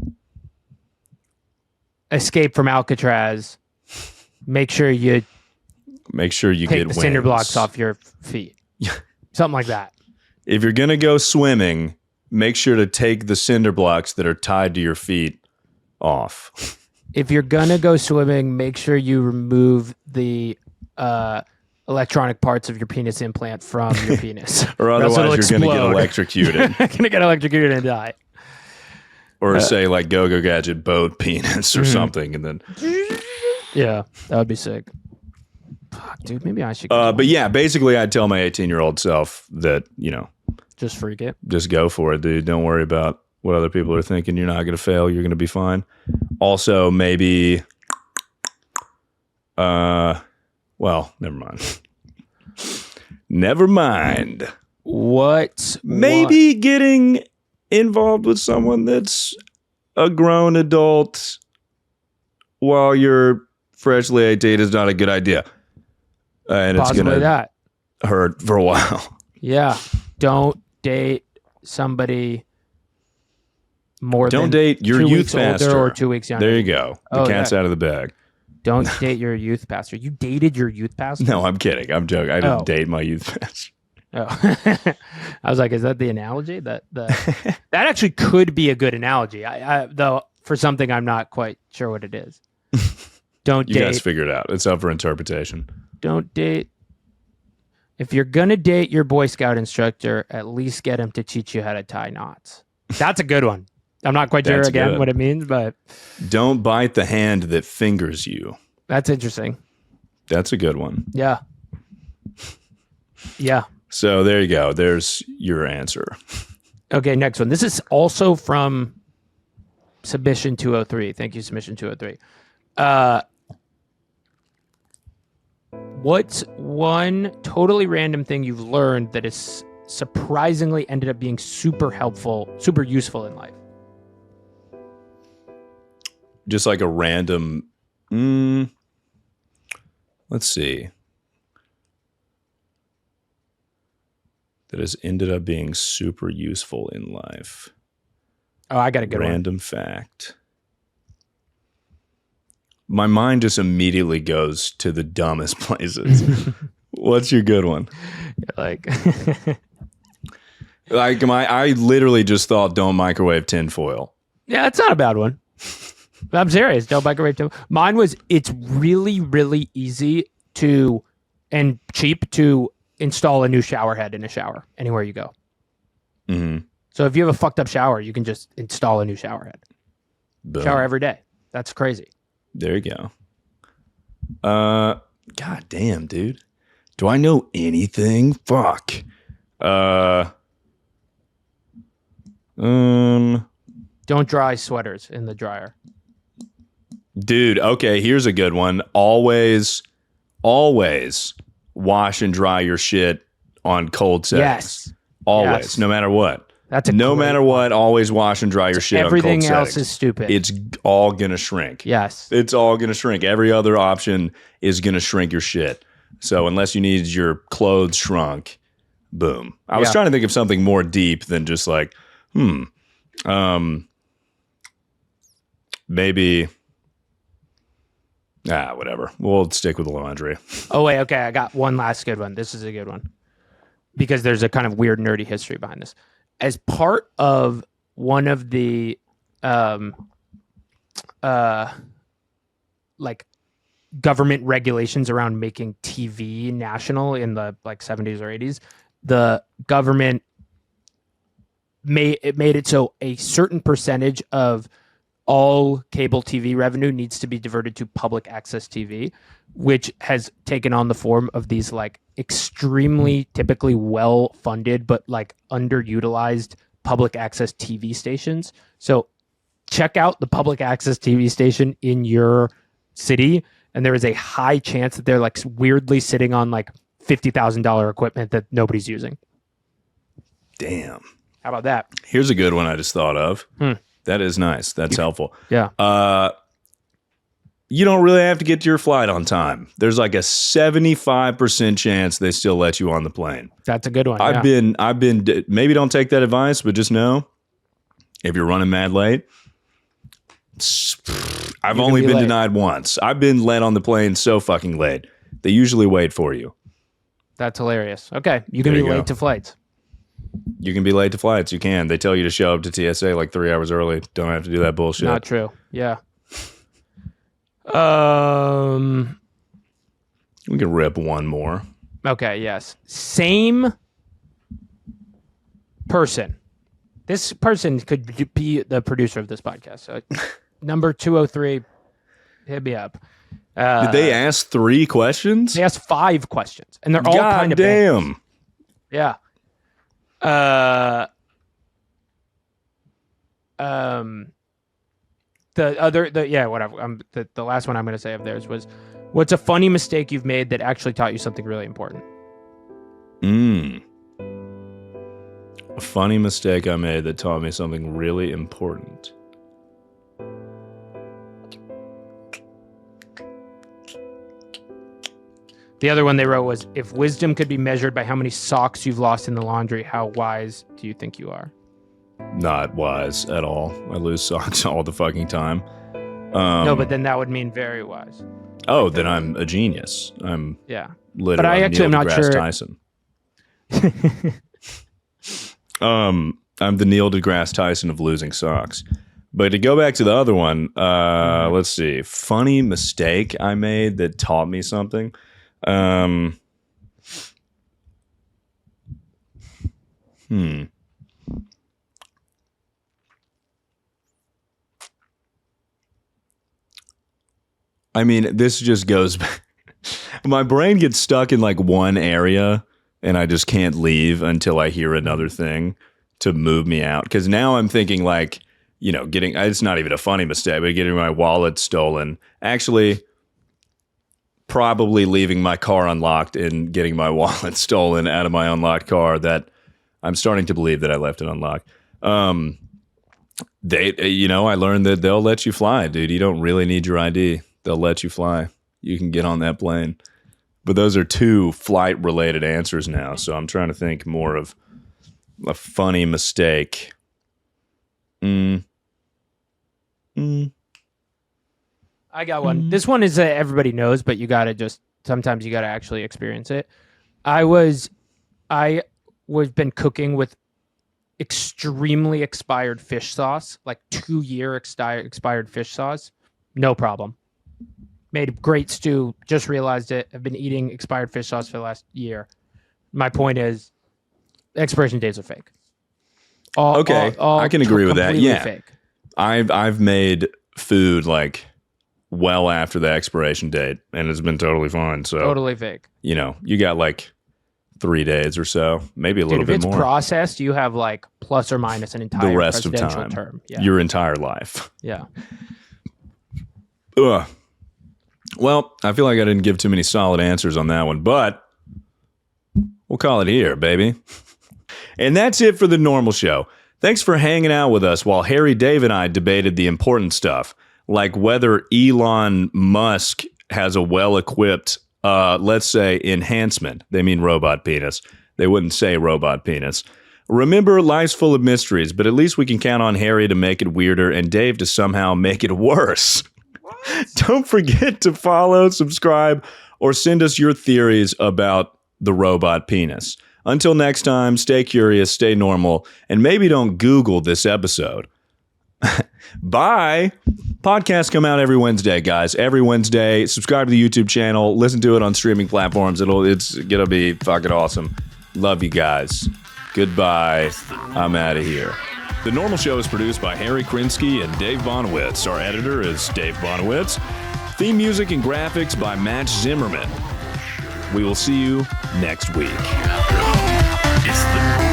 [SPEAKER 4] escape from Alcatraz, make sure you
[SPEAKER 3] get
[SPEAKER 4] the cinder blocks off your feet. Something like that.
[SPEAKER 3] If you're gonna go swimming, make sure to take the cinder blocks that are tied to your feet off.
[SPEAKER 4] If you're gonna go swimming, make sure you remove the electronic parts of your penis implant from your penis.
[SPEAKER 3] Or otherwise you're going to get electrocuted.
[SPEAKER 4] You're going to get electrocuted and die.
[SPEAKER 3] Or say like Go-Go Gadget boat penis or something. And then...
[SPEAKER 4] Yeah, that would be sick. Fuck, dude, maybe I should...
[SPEAKER 3] But yeah, basically I'd tell my 18-year-old self that,
[SPEAKER 4] just freak it.
[SPEAKER 3] Just go for it, dude. Don't worry about what other people are thinking. You're not going to fail. You're going to be fine. Also, maybe... Well, never mind. Never mind. Maybe getting involved with someone that's a grown adult while you're freshly 18 is not a good idea. And
[SPEAKER 4] possibly
[SPEAKER 3] it's going
[SPEAKER 4] to
[SPEAKER 3] hurt for a while.
[SPEAKER 4] Yeah. Don't date somebody
[SPEAKER 3] Don't date your youth pastor.
[SPEAKER 4] Or 2 weeks younger.
[SPEAKER 3] There you go. The cat's out of the bag.
[SPEAKER 4] Don't date your youth pastor. You dated your youth pastor?
[SPEAKER 3] No, I'm kidding. I'm joking. I didn't date my youth pastor.
[SPEAKER 4] Oh, I was like, is that the analogy? That actually could be a good analogy. I though for something I'm not quite sure what it is. Don't
[SPEAKER 3] you
[SPEAKER 4] date.
[SPEAKER 3] You guys figure it out. It's up for interpretation.
[SPEAKER 4] Don't date. If you're gonna date your Boy Scout instructor, at least get him to teach you how to tie knots. That's a good one. I'm not quite sure again what it means, but
[SPEAKER 3] don't bite the hand that fingers you.
[SPEAKER 4] That's interesting.
[SPEAKER 3] That's a good one.
[SPEAKER 4] Yeah. Yeah.
[SPEAKER 3] So there you go. There's your answer.
[SPEAKER 4] Okay, next one. This is also from Submission 203. Thank you, Submission 203. What's one totally random thing you've learned that is surprisingly ended up being super helpful, super useful in life?
[SPEAKER 3] Just like a random, let's see. That has ended up being super useful in life.
[SPEAKER 4] Oh, I got a good
[SPEAKER 3] random fact. My mind just immediately goes to the dumbest places. What's your good one?
[SPEAKER 4] Like,
[SPEAKER 3] I literally just thought don't microwave tinfoil.
[SPEAKER 4] Yeah, it's not a bad one. I'm serious. Don't microwave tinfoil. Mine was, it's really, really easy to and cheap to install a new shower head in a shower anywhere you go.
[SPEAKER 3] Mm-hmm.
[SPEAKER 4] So if you have a fucked up shower, you can just install a new shower head.
[SPEAKER 3] Boom.
[SPEAKER 4] Shower every day. That's crazy.
[SPEAKER 3] There you go. God damn, dude. Do I know anything? Fuck.
[SPEAKER 4] Don't dry sweaters in the dryer.
[SPEAKER 3] Dude, okay, here's a good one. Always wash and dry your shit on cold settings.
[SPEAKER 4] Yes.
[SPEAKER 3] Always, no matter what.
[SPEAKER 4] That's
[SPEAKER 3] no matter what, always wash and dry your shit on cold settings.
[SPEAKER 4] Everything else is stupid.
[SPEAKER 3] It's all going to shrink.
[SPEAKER 4] Yes.
[SPEAKER 3] It's all going to shrink. Every other option is going to shrink your shit. So unless you need your clothes shrunk, boom. I was trying to think of something more deep than just like, maybe, whatever. We'll stick with the laundry.
[SPEAKER 4] Oh, wait, okay. I got one last good one. This is a good one because there's a kind of weird nerdy history behind this. as part of one of the like government regulations around making TV national in the like 70s or 80s, the government made it so a certain percentage of all cable TV revenue needs to be diverted to public access TV, which has taken on the form of these like extremely typically well funded but like underutilized public access TV stations. So check out the public access TV station in your city, and there is a high chance that they're like weirdly sitting on like $50,000 equipment that nobody's using.
[SPEAKER 3] Damn.
[SPEAKER 4] How about that?
[SPEAKER 3] Here's a good one I just thought of. That is nice. That's helpful.
[SPEAKER 4] Yeah.
[SPEAKER 3] You don't really have to get to your flight on time. There's like a 75% chance they still let you on the plane.
[SPEAKER 4] That's a good one.
[SPEAKER 3] I've been, maybe don't take that advice, but just know if you're running mad late, I've only been denied once. I've been let on the plane so fucking late. They usually wait for you.
[SPEAKER 4] That's hilarious. Okay. You can be late to flights.
[SPEAKER 3] You can be late to flights. You can. They tell you to show up to TSA like 3 hours early. Don't have to do that bullshit.
[SPEAKER 4] Not true. Yeah.
[SPEAKER 3] We can rip one more.
[SPEAKER 4] Okay, yes. Same person. This person could be the producer of this podcast. So number 203, hit me up.
[SPEAKER 3] Did they ask 3 questions?
[SPEAKER 4] They asked 5 questions, and they're all kind of
[SPEAKER 3] damn.
[SPEAKER 4] bangers. Yeah. The last one I'm going to say of theirs was, what's a funny mistake you've made that actually taught you something really important?
[SPEAKER 3] A funny mistake I made that taught me something really important.
[SPEAKER 4] The other one they wrote was, if wisdom could be measured by how many socks you've lost in the laundry, how wise do you think you are?
[SPEAKER 3] Not wise at all. I lose socks all the fucking time.
[SPEAKER 4] No, but then that would mean very wise.
[SPEAKER 3] Oh, then I'm a genius. I'm literally
[SPEAKER 4] but I actually am not sure.
[SPEAKER 3] Tyson. I'm the Neil deGrasse Tyson of losing socks. But to go back to the other one, let's see. Funny mistake I made that taught me something. I mean, this just goes back. My brain gets stuck in like one area and I just can't leave until I hear another thing to move me out. Because now I'm thinking like, you know, it's not even a funny mistake, but getting my wallet stolen. Actually, probably leaving my car unlocked and getting my wallet stolen out of my unlocked car. That I'm starting to believe that I left it unlocked. I learned that they'll let you fly, dude. You don't really need your ID. They'll let you fly. You can get on that plane. But those are 2 flight-related answers now, so I'm trying to think more of a funny mistake.
[SPEAKER 4] I got one. This one is everybody knows, but sometimes you gotta actually experience it. I was been cooking with extremely expired fish sauce, like 2-year expired fish sauce. No problem. Made a great stew. Just realized it. I've been eating expired fish sauce for the last year. My point is, expiration dates are fake. All
[SPEAKER 3] I can agree with that. Yeah,
[SPEAKER 4] fake.
[SPEAKER 3] I've made food like well after the expiration date, and it's been totally fine. So
[SPEAKER 4] totally fake.
[SPEAKER 3] You know, you got like 3 days or so, maybe a little bit more.
[SPEAKER 4] If it's processed, you have like plus or minus an entire
[SPEAKER 3] the rest of time,
[SPEAKER 4] term. Yeah.
[SPEAKER 3] Your entire life.
[SPEAKER 4] Yeah.
[SPEAKER 3] Ugh. Well, I feel like I didn't give too many solid answers on that one, but we'll call it here, baby. And that's it for the normal show. Thanks for hanging out with us while Harry, Dave, and I debated the important stuff, like whether Elon Musk has a well-equipped, let's say, enhancement. They mean robot penis. They wouldn't say robot penis. Remember, life's full of mysteries, but at least we can count on Harry to make it weirder and Dave to somehow make it worse. Don't forget to follow, subscribe, or send us your theories about the robot penis. Until next time, stay curious, stay normal, and maybe don't Google this episode. Bye. Podcasts come out every Wednesday, guys. Every Wednesday. Subscribe to the YouTube channel. Listen to it on streaming platforms. It's gonna be fucking awesome. Love you guys. Goodbye. I'm out of here. The Normal Show is produced by Harry Krinsky and Dave Bonowitz. Our editor is Dave Bonowitz. Theme music and graphics by Matt Zimmerman. We will see you next week.
[SPEAKER 1] It's the